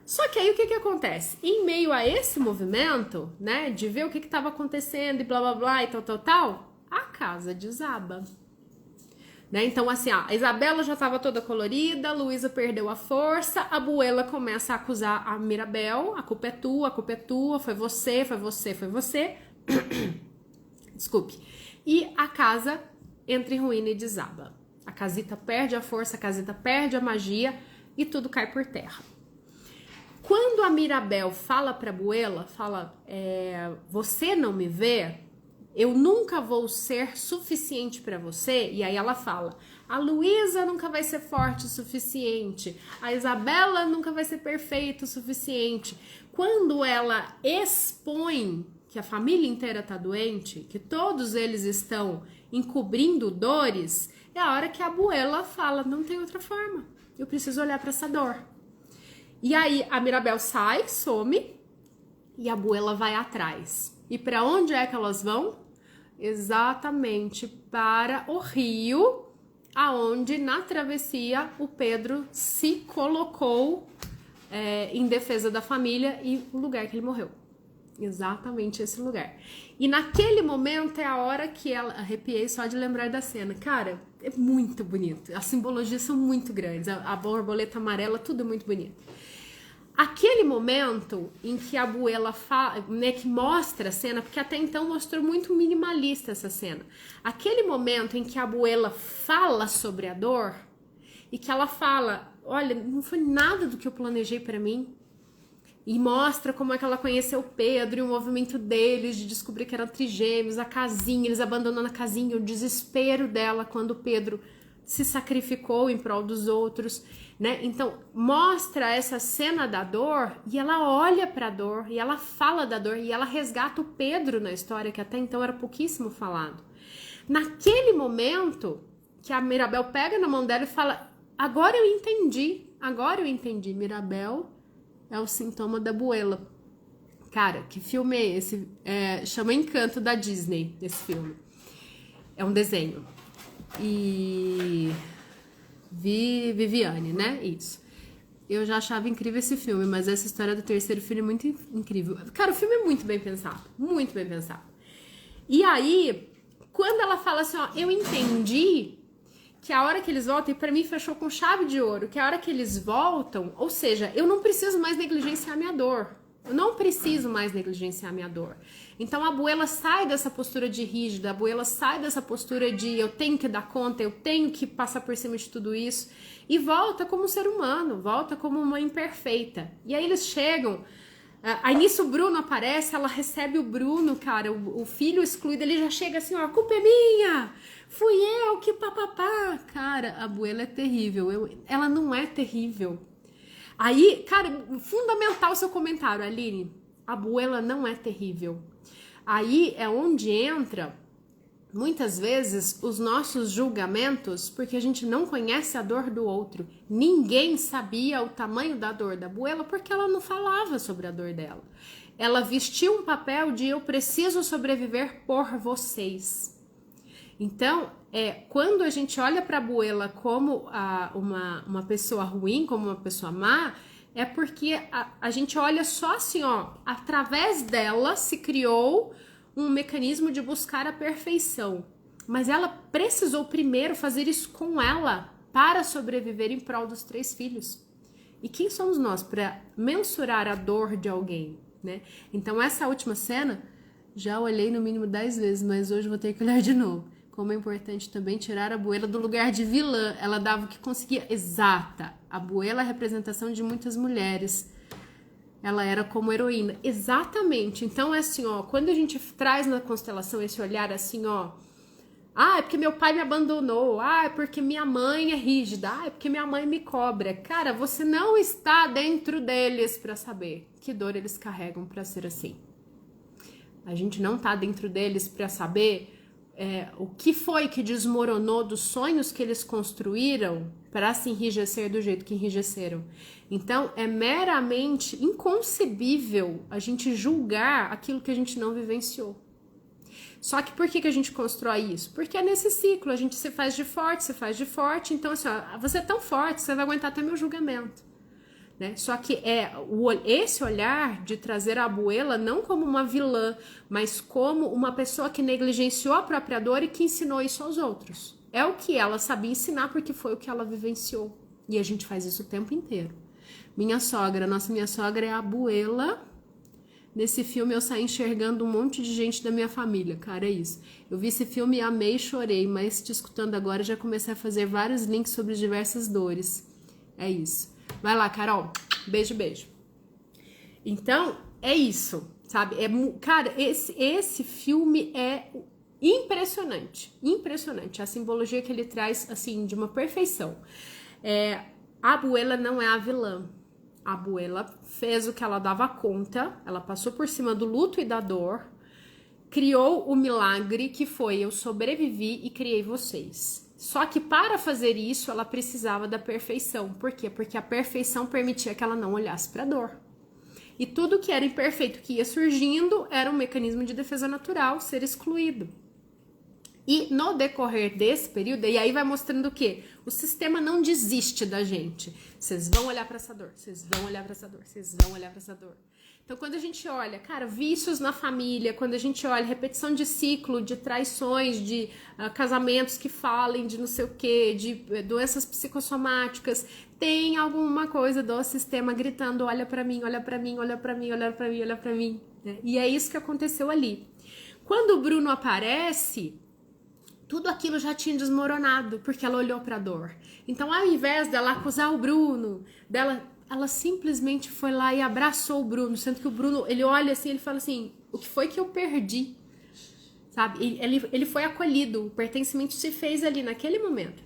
Só que aí o que acontece? Em meio a esse movimento, né, de ver o que estava acontecendo e blá blá blá e tal, a casa desaba. Né? Então assim, a Isabela já estava toda colorida, a Luísa perdeu a força, a Abuela começa a acusar a Mirabel, a culpa é tua, foi você. Desculpe. E a casa entra em ruína e desaba. A casita perde a força, a casita perde a magia e tudo cai por terra. Quando a Mirabel fala para a Abuela, você não me vê, eu nunca vou ser suficiente para você, e aí ela fala, a Luísa nunca vai ser forte o suficiente, a Isabela nunca vai ser perfeita o suficiente. Quando ela expõe que a família inteira tá doente, que todos eles estão encobrindo dores, é a hora que a Abuela fala, não tem outra forma, eu preciso olhar para essa dor. E aí a Mirabel sai, some, e a Abuela vai atrás. E para onde é que elas vão? Exatamente para o rio, aonde na travessia o Pedro se colocou em defesa da família e o lugar que ele morreu. Exatamente esse lugar. E naquele momento é a hora que ela... Arrepiei só de lembrar da cena. Cara, é muito bonito. As simbologias são muito grandes. A borboleta amarela, tudo é muito bonito. Aquele momento em que a Abuela fala, né, que mostra a cena, porque até então mostrou muito minimalista essa cena. Aquele momento em que a Abuela fala sobre a dor e que ela fala, olha, não foi nada do que eu planejei para mim. E mostra como é que ela conheceu o Pedro e o movimento deles de descobrir que eram trigêmeos, a casinha, eles abandonando a casinha, o desespero dela quando o Pedro se sacrificou em prol dos outros, né? Então, mostra essa cena da dor e ela olha pra dor e ela fala da dor e ela resgata o Pedro na história, que até então era pouquíssimo falado. Naquele momento que a Mirabel pega na mão dela e fala, agora eu entendi, Mirabel é o sintoma da Abuela. Cara, que filme é esse? Chama Encanto da Disney, esse filme. É um desenho. E Viviane, né? Isso. Eu já achava incrível esse filme, mas essa história do terceiro filho é muito incrível. Cara, o filme é muito bem pensado. Muito bem pensado. E aí, quando ela fala assim, ó, eu entendi que a hora que eles voltam, e pra mim fechou com chave de ouro, que a hora que eles voltam, ou seja, eu não preciso mais negligenciar minha dor. Eu não preciso mais negligenciar minha dor. Então a Abuela sai dessa postura de rígida, a Abuela sai dessa postura de eu tenho que dar conta, eu tenho que passar por cima de tudo isso, e volta como um ser humano, volta como uma imperfeita. E aí eles chegam, aí nisso o Bruno aparece, ela recebe o Bruno, cara, o filho excluído, ele já chega assim, ó, a culpa é minha, fui eu que papapá. Cara, a Abuela é terrível, ela não é terrível. Aí, cara, fundamental o seu comentário, Aline. A Abuela não é terrível. Aí é onde entra, muitas vezes, os nossos julgamentos, porque a gente não conhece a dor do outro. Ninguém sabia o tamanho da dor da Abuela porque ela não falava sobre a dor dela. Ela vestiu um papel de eu preciso sobreviver por vocês. Então, quando a gente olha para a Abuela como uma pessoa ruim, como uma pessoa má, é porque a gente olha só assim, ó, através dela se criou um mecanismo de buscar a perfeição. Mas ela precisou primeiro fazer isso com ela para sobreviver em prol dos 3 filhos. E quem somos nós para mensurar a dor de alguém, né? Então, essa última cena, já olhei no mínimo 10 vezes, mas hoje vou ter que olhar de novo. Como é importante também tirar a Abuela do lugar de vilã. Ela dava o que conseguia. Exata. A Abuela é a representação de muitas mulheres. Ela era como heroína. Exatamente. Então é assim, ó. Quando a gente traz na constelação esse olhar assim, ó. Ah, é porque meu pai me abandonou. Ah, é porque minha mãe é rígida. Ah, é porque minha mãe me cobra. Cara, você não está dentro deles para saber que dor eles carregam para ser assim. A gente não tá dentro deles para saber o que foi que desmoronou dos sonhos que eles construíram para se enrijecer do jeito que enrijeceram. Então, é meramente inconcebível a gente julgar aquilo que a gente não vivenciou. Só que por que a gente constrói isso? Porque é nesse ciclo, a gente se faz de forte, então assim, ó, você é tão forte, você vai aguentar até meu julgamento. Né? Só que esse olhar de trazer a Abuela não como uma vilã, mas como uma pessoa que negligenciou a própria dor e que ensinou isso aos outros. É o que ela sabia ensinar porque foi o que ela vivenciou. E a gente faz isso o tempo inteiro. Minha sogra é a Abuela. Nesse filme eu saí enxergando um monte de gente da minha família, cara, é isso. Eu vi esse filme, amei e chorei, mas te escutando agora já comecei a fazer vários links sobre diversas dores. É isso. Vai lá, Carol. Beijo, beijo. Então, é isso, sabe? Cara, esse filme é impressionante. Impressionante. A simbologia que ele traz, assim, de uma perfeição. A Abuela não é a vilã. A Abuela fez o que ela dava conta. Ela passou por cima do luto e da dor. Criou o milagre que foi eu sobrevivi e criei vocês. Só que para fazer isso, ela precisava da perfeição. Por quê? Porque a perfeição permitia que ela não olhasse para a dor. E tudo que era imperfeito que ia surgindo era um mecanismo de defesa natural, ser excluído. E no decorrer desse período, e aí vai mostrando o quê? O sistema não desiste da gente. Vocês vão olhar para essa dor, vocês vão olhar para essa dor, vocês vão olhar para essa dor. Então, quando a gente olha, cara, vícios na família, quando a gente olha repetição de ciclo, de traições, de casamentos que falem de não sei o quê, de doenças psicossomáticas, tem alguma coisa do sistema gritando, olha pra mim, olha pra mim, olha pra mim, olha pra mim, olha pra mim. Né? E é isso que aconteceu ali. Quando o Bruno aparece, tudo aquilo já tinha desmoronado, porque ela olhou pra dor. Então, ao invés dela acusar o Bruno, ela simplesmente foi lá e abraçou o Bruno, sendo que o Bruno, ele olha assim, ele fala assim, o que foi que eu perdi? Sabe? Ele foi acolhido, o pertencimento se fez ali naquele momento.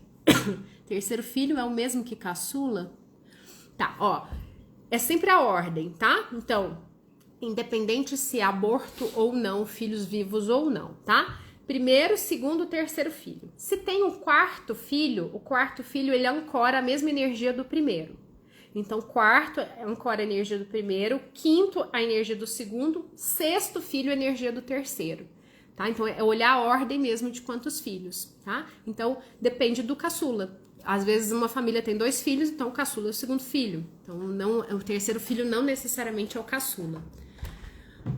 Terceiro filho é o mesmo que caçula? Tá, ó. É sempre a ordem, tá? Então, independente se é aborto ou não, filhos vivos ou não, tá? Primeiro, segundo, terceiro filho. Se tem um quarto filho, o quarto filho ele ancora a mesma energia do primeiro. Então, quarto ancora a energia do primeiro, quinto a energia do segundo, sexto filho a energia do terceiro. Tá? Então, é olhar a ordem mesmo de quantos filhos, tá? Então, depende do caçula. Às vezes, uma família tem 2 filhos, então o caçula é o segundo filho. Então, não, o terceiro filho não necessariamente é o caçula.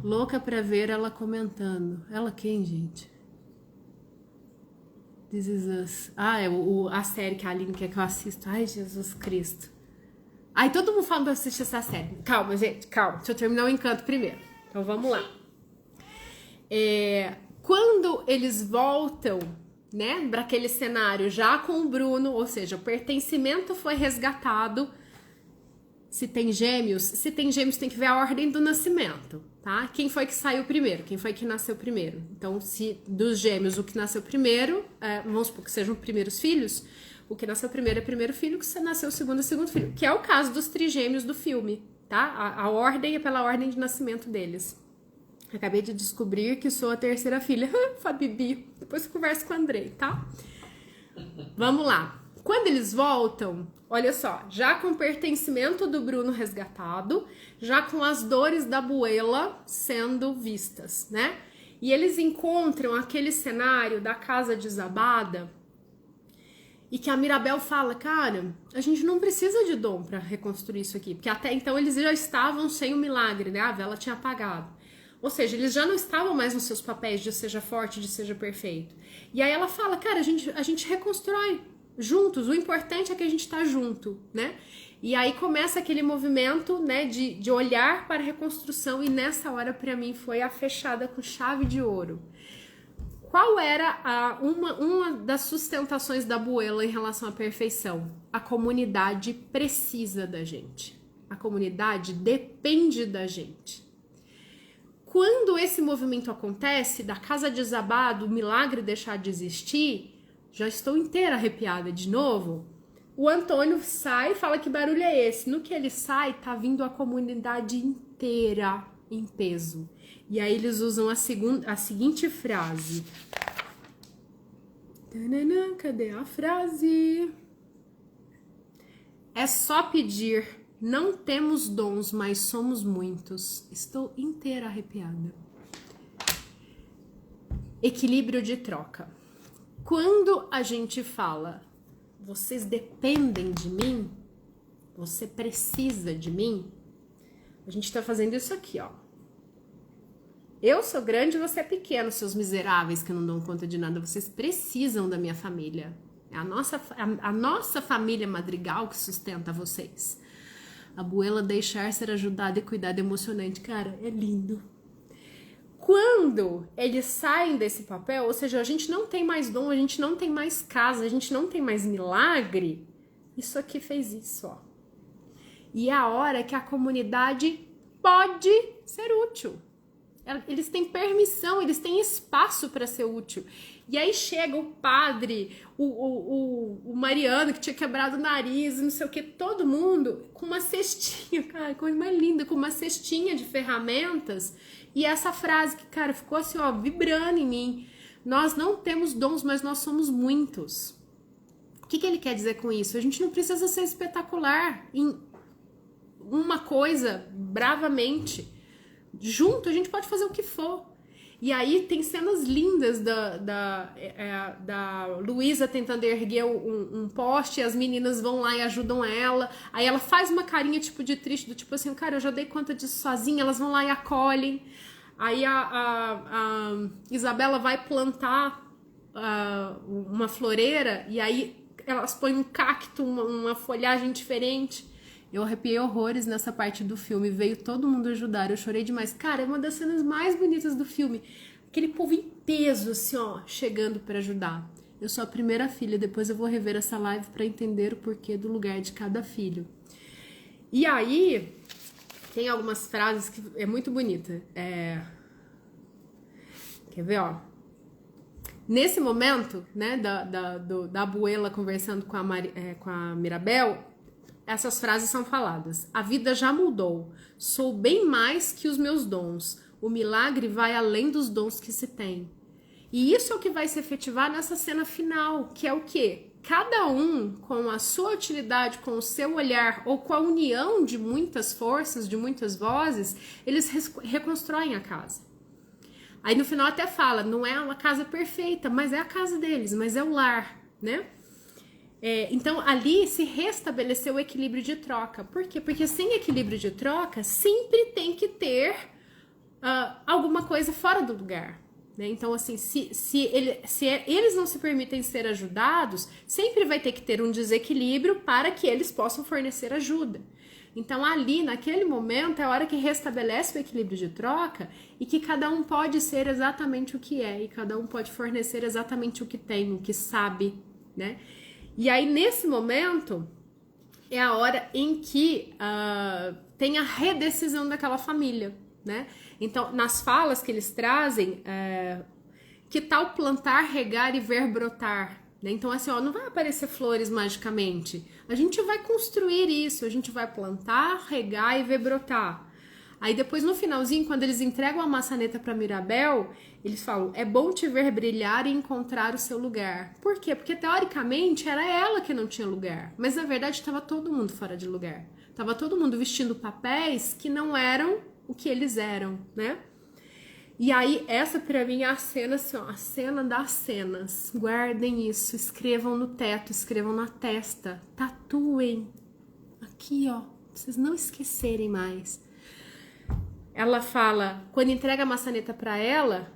Louca pra ver ela comentando. Ela quem, gente? This Is Us. Ah, é a série que a Aline quer que eu assista. Ai, Jesus Cristo. Ai, todo mundo fala pra eu assistir essa série. Calma, gente, calma. Deixa eu terminar o encanto primeiro. Então, vamos lá. Quando eles voltam, né, para aquele cenário já com o Bruno, ou seja, o pertencimento foi resgatado. Se tem gêmeos tem que ver a ordem do nascimento, tá? Quem foi que saiu primeiro? Quem foi que nasceu primeiro? Então, se dos gêmeos o que nasceu primeiro, vamos supor que sejam primeiros filhos, o que nasceu primeiro é primeiro filho, o que nasceu segundo é segundo filho, que é o caso dos trigêmeos do filme, tá? A ordem é pela ordem de nascimento deles. Acabei de descobrir que sou a terceira filha. Fabibi. Depois eu converso com o Andrei, tá? Vamos lá. Quando eles voltam, olha só, já com o pertencimento do Bruno resgatado, já com as dores da Abuela sendo vistas, né? E eles encontram aquele cenário da casa desabada e que a Mirabel fala, cara, a gente não precisa de dom para reconstruir isso aqui, porque até então eles já estavam sem o milagre, né? A vela tinha apagado. Ou seja, eles já não estavam mais nos seus papéis de seja forte, de seja perfeito. E aí ela fala, cara, a gente reconstrói juntos, o importante é que a gente tá junto, né? E aí começa aquele movimento, né, de olhar para a reconstrução, e nessa hora, para mim, foi a fechada com chave de ouro. Qual era uma das sustentações da Abuela em relação à perfeição? A comunidade precisa da gente. A comunidade depende da gente. Quando esse movimento acontece, da casa desabada, o milagre deixar de existir, já estou inteira arrepiada de novo, o Antônio sai e fala que barulho é esse. No que ele sai, tá vindo a comunidade inteira em peso. E aí eles usam a seguinte frase. Tanana, cadê a frase? É só pedir. Não temos dons, mas somos muitos. Estou inteira arrepiada. Equilíbrio de troca. Quando a gente fala, vocês dependem de mim, você precisa de mim, a gente tá fazendo isso aqui, ó. Eu sou grande e você é pequeno, seus miseráveis que não dão conta de nada. Vocês precisam da minha família. É a nossa família Madrigal que sustenta vocês. A Abuela deixar ser ajudada e cuidado emocionante. Cara, é lindo. Quando eles saem desse papel, ou seja, a gente não tem mais dom, a gente não tem mais casa, a gente não tem mais milagre, isso aqui fez isso, ó. E é a hora que a comunidade pode ser útil. Eles têm permissão, eles têm espaço para ser útil. E aí chega o padre, o Mariano, que tinha quebrado o nariz, não sei o que, todo mundo com uma cestinha, cara, coisa mais linda, com uma cestinha de ferramentas. E essa frase que, cara, ficou assim, ó, vibrando em mim. Nós não temos dons, mas nós somos muitos. O que ele quer dizer com isso? A gente não precisa ser espetacular em uma coisa bravamente. Junto a gente pode fazer o que for. E aí tem cenas lindas da Luísa tentando erguer um poste, e as meninas vão lá e ajudam ela. Aí ela faz uma carinha tipo de triste, do tipo assim, cara, eu já dei conta disso sozinha, elas vão lá e acolhem. Aí a Isabela vai plantar uma floreira, e aí elas põem um cacto, uma folhagem diferente. Eu arrepiei horrores nessa parte do filme. Veio todo mundo ajudar. Eu chorei demais. Cara, é uma das cenas mais bonitas do filme. Aquele povo em peso, assim, ó, chegando pra ajudar. Eu sou a primeira filha. Depois eu vou rever essa live pra entender o porquê do lugar de cada filho. E aí, tem algumas frases que é muito bonita. Quer ver, ó? Nesse momento, né, da abuela conversando com a Mirabel, essas frases são faladas. A vida já mudou. Sou bem mais que os meus dons. O milagre vai além dos dons que se tem. E isso é o que vai se efetivar nessa cena final, que é o quê? Cada um, com a sua utilidade, com o seu olhar, ou com a união de muitas forças, de muitas vozes, eles reconstroem a casa. Aí no final até fala, não é uma casa perfeita, mas é a casa deles, mas é o lar, né? Então ali se restabeleceu o equilíbrio de troca. Por quê? Porque sem equilíbrio de troca, sempre tem que ter alguma coisa fora do lugar. Né? Então, assim, se eles não se permitem ser ajudados, sempre vai ter que ter um desequilíbrio para que eles possam fornecer ajuda. Então, ali, naquele momento, é a hora que restabelece o equilíbrio de troca e que cada um pode ser exatamente o que é, e cada um pode fornecer exatamente o que tem, o que sabe, né? E aí, nesse momento, é a hora em que tem a redecisão daquela família, né? Então, nas falas que eles trazem, que tal plantar, regar e ver brotar? Né? Então, assim, ó, não vai aparecer flores magicamente. A gente vai construir isso, a gente vai plantar, regar e ver brotar. Aí depois, no finalzinho, quando eles entregam a maçaneta para Mirabel, eles falam, é bom te ver brilhar e encontrar o seu lugar. Por quê? Porque, teoricamente, era ela que não tinha lugar. Mas, na verdade, estava todo mundo fora de lugar. Estava todo mundo vestindo papéis que não eram o que eles eram, né? E aí, essa pra mim é a cena, assim, ó, a cena das cenas. Guardem isso, escrevam no teto, escrevam na testa, tatuem. Aqui, ó, pra vocês não esquecerem mais. Ela fala, quando entrega a maçaneta pra ela,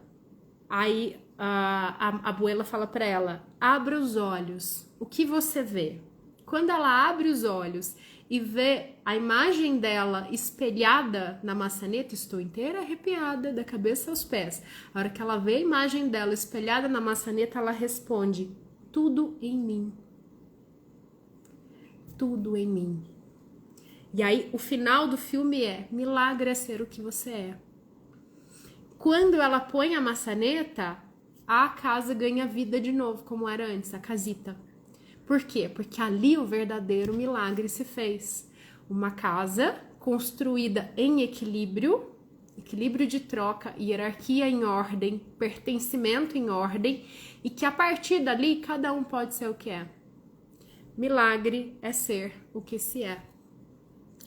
aí a abuela fala pra ela, abra os olhos, o que você vê? Quando ela abre os olhos e vê a imagem dela espelhada na maçaneta, estou inteira arrepiada da cabeça aos pés. A hora que ela vê a imagem dela espelhada na maçaneta, ela responde, tudo em mim. Tudo em mim. E aí, o final do filme é, milagre é ser o que você é. Quando ela põe a maçaneta, a casa ganha vida de novo, como era antes, a casita. Por quê? Porque ali o verdadeiro milagre se fez. Uma casa construída em equilíbrio, equilíbrio de troca, hierarquia em ordem, pertencimento em ordem, e que a partir dali cada um pode ser o que é. Milagre é ser o que se é.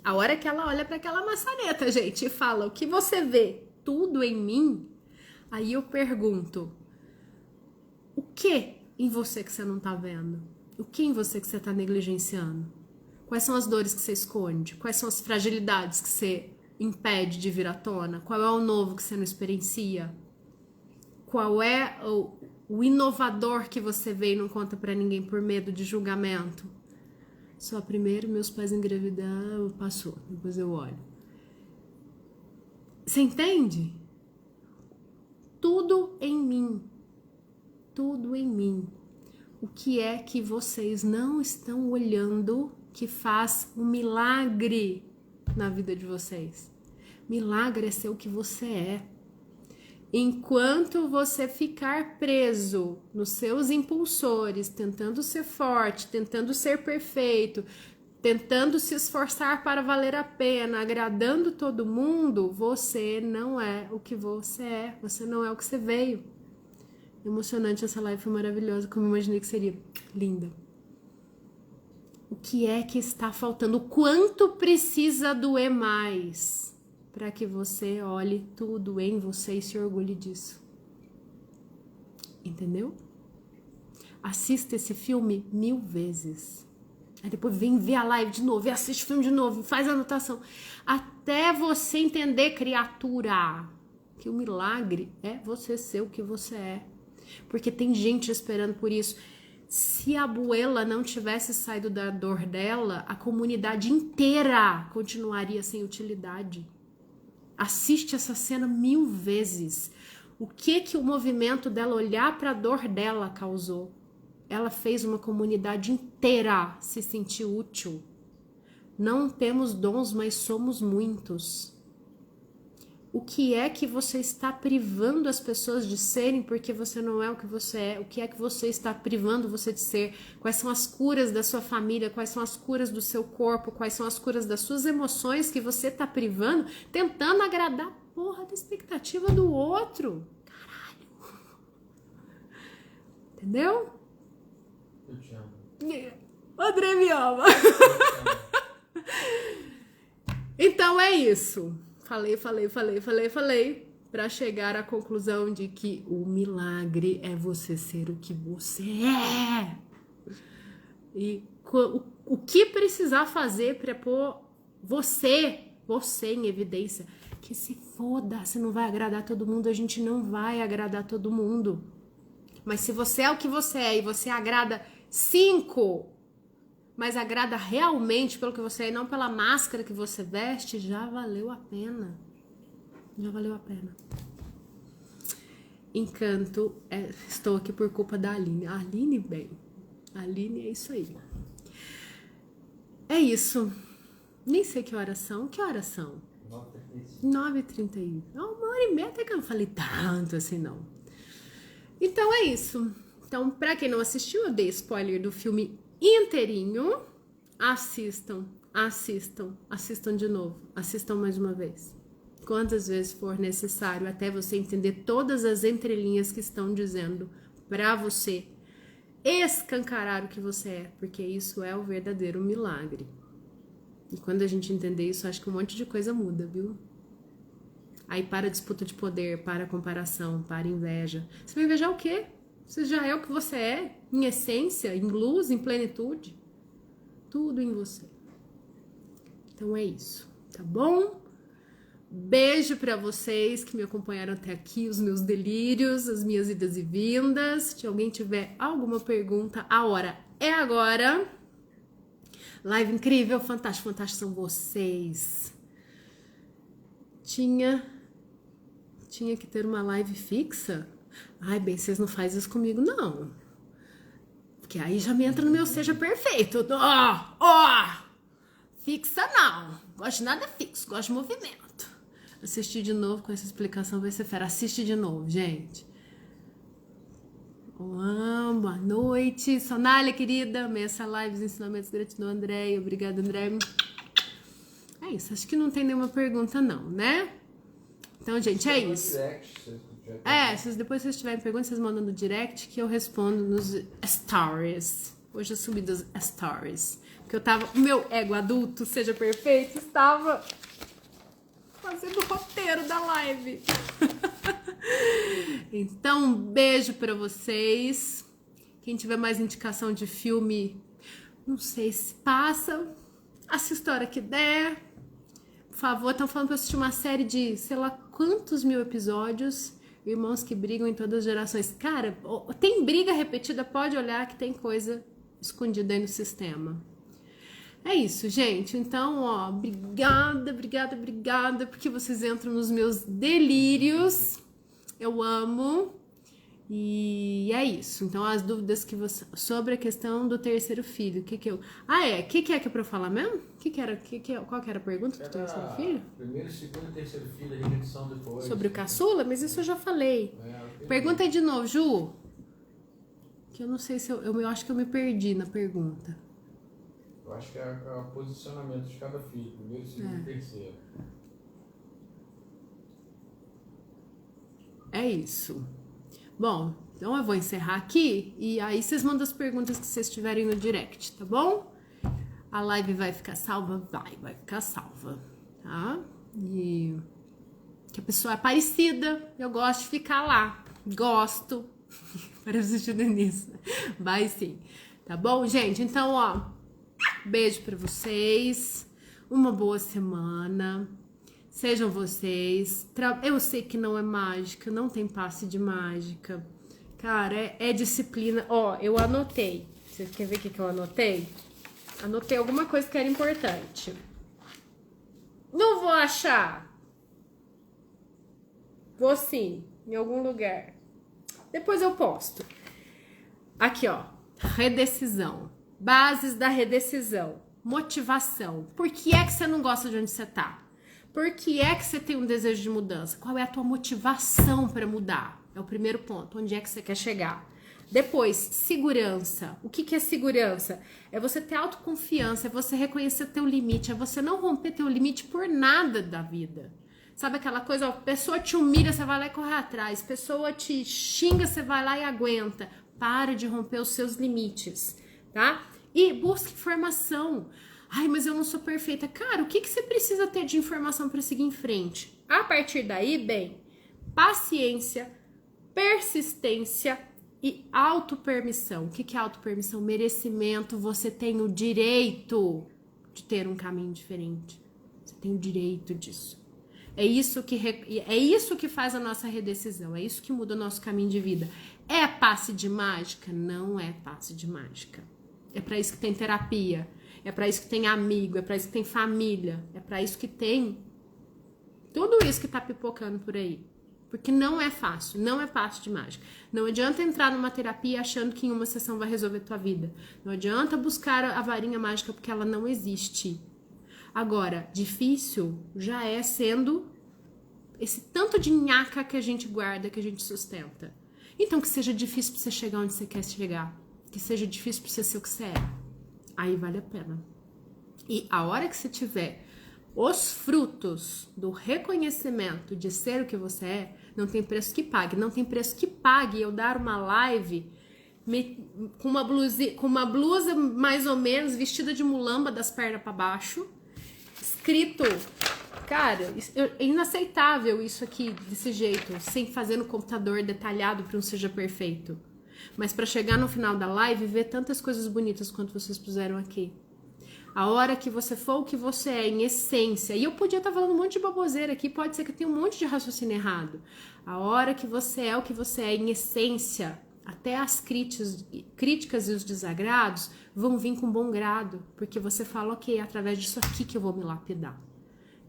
A hora que ela olha para aquela maçaneta, gente, e fala, o que você vê? Tudo em mim? Aí eu pergunto, o que em você que você não tá vendo? O que em você que você tá negligenciando? Quais são as dores que você esconde? Quais são as fragilidades que você impede de vir à tona? Qual é o novo que você não experiencia? Qual é o inovador que você vê e não conta pra ninguém por medo de julgamento? Só primeiro meus pais engravidaram, passou, depois eu olho. Você entende? Tudo em mim. Tudo em mim. O que é que vocês não estão olhando que faz um milagre na vida de vocês? Milagre é ser o que você é. Enquanto você ficar preso nos seus impulsores, tentando ser forte, tentando ser perfeito, tentando se esforçar para valer a pena, agradando todo mundo, você não é o que você é. Você não é o que você veio. Emocionante, essa live foi maravilhosa, como eu imaginei que seria. Linda. O que é que está faltando? O quanto precisa doer mais para que você olhe tudo em você e se orgulhe disso? Entendeu? Assista esse filme 1000 vezes. Aí depois vem ver a live de novo, e assiste o filme de novo, faz a anotação. Até você entender, criatura, que o milagre é você ser o que você é. Porque tem gente esperando por isso. Se a abuela não tivesse saído da dor dela, a comunidade inteira continuaria sem utilidade. Assiste essa cena 1000 vezes. O que o movimento dela olhar para a dor dela causou? Ela fez uma comunidade inteira se sentir útil. Não temos dons, mas somos muitos. o que é que você está privando as pessoas de serem porque você não é o que você é, o que é que você está privando você de ser, quais são as curas da sua família, quais são as curas do seu corpo, quais são as curas das suas emoções que você está privando, tentando agradar a porra da expectativa do outro. Caralho. Entendeu? Eu te amo. O André me ama. Então é isso. Falei, para chegar à conclusão de que o milagre é você ser o que você é. E o que precisar fazer para pôr você em evidência. Que se foda, se não vai agradar todo mundo, a gente não vai agradar todo mundo. Mas se você é o que você é e você agrada 5, mas agrada realmente pelo que você é e não pela máscara que você veste, já valeu a pena. Já valeu a pena. Encanto, estou aqui por culpa da Aline. A Aline, bem. A Aline é isso aí. É isso. Nem sei que horas são. Que horas são? 9h31. É 1h30, até que eu não falei tanto assim, não. Então é isso. Então, pra quem não assistiu, eu dei spoiler do filme inteirinho. Assistam de novo, assistam mais uma vez, quantas vezes for necessário, até você entender todas as entrelinhas que estão dizendo pra você escancarar o que você é, porque isso é o verdadeiro milagre. E quando a gente entender isso, acho que um monte de coisa muda, viu? Aí para a disputa de poder, para a comparação, para a inveja. Você vai invejar o quê? Você já é o que você é, em essência, em luz, em plenitude. Tudo em você. Então é isso, tá bom? Beijo pra vocês que me acompanharam até aqui, os meus delírios, as minhas idas e vindas. Se alguém tiver alguma pergunta, a hora é agora. Live incrível, fantástico são vocês. Tinha que ter uma live fixa? Ai, bem, vocês não fazem isso comigo, não. Porque aí já me entra no meu seja perfeito. Fixa não. Gosto de nada fixo, gosto de movimento. Assistir de novo com essa explicação vai ser fera. Assiste de novo, gente. Boa noite. Sonália, querida. Amei essa live, os ensinamentos, gratidão, André. Obrigada, André. É isso, acho que não tem nenhuma pergunta não, né? Então, gente, é isso. Se depois vocês tiverem perguntas, vocês mandam no direct que eu respondo nos stories. Hoje eu subi dos stories. Porque o meu ego adulto, seja perfeito, estava fazendo o roteiro da live. Então, um beijo pra vocês. Quem tiver mais indicação de filme, não sei se passa. Assista a hora que der. Por favor, estão falando pra eu assistir uma série de sei lá quantos mil episódios. Irmãos que brigam em todas as gerações. Cara, tem briga repetida, pode olhar que tem coisa escondida aí no sistema. É isso, gente. Então, obrigada, porque vocês entram nos meus delírios. Eu amo. E é isso. Então, as dúvidas que você... sobre a questão do terceiro filho. O que que é que é pra eu falar mesmo? Qual que era a pergunta do terceiro filho? Primeiro, segundo e terceiro filho, a repetição depois. Sobre o caçula? Mas isso eu já falei. Pergunta aí de novo, Ju. Que eu não sei se eu acho que eu me perdi na pergunta. Eu acho que é o posicionamento de cada filho. Primeiro, segundo e terceiro. É isso. Bom, então eu vou encerrar aqui e aí vocês mandam as perguntas que vocês tiverem no direct, tá bom? A live vai ficar salva? Vai ficar salva, tá? E que a pessoa é parecida, eu gosto de ficar lá, gosto. Parece assistir nisso. Vai sim, tá bom, gente? Então, beijo pra vocês, uma boa semana. Sejam vocês. Eu sei que não é mágica, não tem passe de mágica. Cara, é disciplina. Eu anotei. Vocês querem ver o que eu anotei? Anotei alguma coisa que era importante. Não vou achar. Vou sim, em algum lugar. Depois eu posto. Aqui, redecisão. Bases da redecisão. Motivação. Por que é que você não gosta de onde você tá? Por que é que você tem um desejo de mudança? Qual é a tua motivação para mudar? É o primeiro ponto. Onde é que você quer chegar? Depois, segurança. O que é segurança? É você ter autoconfiança, é você reconhecer teu limite, é você não romper teu limite por nada da vida. Sabe aquela coisa, ó, pessoa te humilha, você vai lá e corre atrás. Pessoa te xinga, você vai lá e aguenta. Para de romper os seus limites, tá? E busque informação. Ai, mas eu não sou perfeita. Cara, o que você precisa ter de informação para seguir em frente? A partir daí, bem, paciência, persistência e autopermissão. O que é autopermissão? Merecimento. Você tem o direito de ter um caminho diferente. Você tem o direito disso. É isso que faz a nossa redecisão. É isso que muda o nosso caminho de vida. É passe de mágica? Não é passe de mágica. É para isso que tem terapia. É para isso que tem amigo. É para isso que tem família. É para isso que tem tudo isso que tá pipocando por aí. Porque não é fácil, não é passe de mágica. Não adianta entrar numa terapia achando que em uma sessão vai resolver tua vida. Não adianta buscar a varinha mágica porque ela não existe. Agora, difícil já é sendo esse tanto de nhaca que a gente guarda, que a gente sustenta. Então que seja difícil pra você chegar onde você quer chegar. Que seja difícil pra você ser o que você é. Aí vale a pena. E a hora que você tiver os frutos do reconhecimento de ser o que você é, não tem preço que pague. Não tem preço que pague eu dar uma live com uma blusa mais ou menos, vestida de mulamba das pernas para baixo, escrito... Cara, é inaceitável isso aqui desse jeito, sem fazer no computador detalhado para não seja perfeito. Mas para chegar no final da live, ver tantas coisas bonitas quanto vocês puseram aqui. A hora que você for o que você é, em essência. E eu podia estar falando um monte de baboseira aqui, pode ser que eu tenha um monte de raciocínio errado. A hora que você é o que você é, em essência, até as críticas e os desagrados vão vir com bom grado. Porque você fala, ok, é através disso aqui que eu vou me lapidar.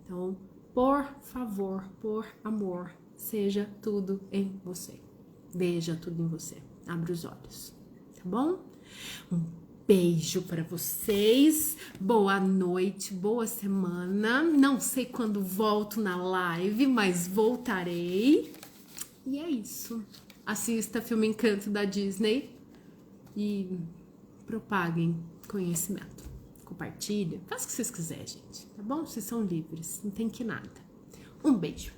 Então, por favor, por amor, seja tudo em você. Veja tudo em você. Abre os olhos. Tá bom? Um beijo para vocês. Boa noite, boa semana. Não sei quando volto na live, mas voltarei. E é isso. Assista filme Encanto da Disney e propaguem conhecimento. Compartilha, faça o que vocês quiserem, gente, tá bom? Vocês são livres, não tem que nada. Um beijo.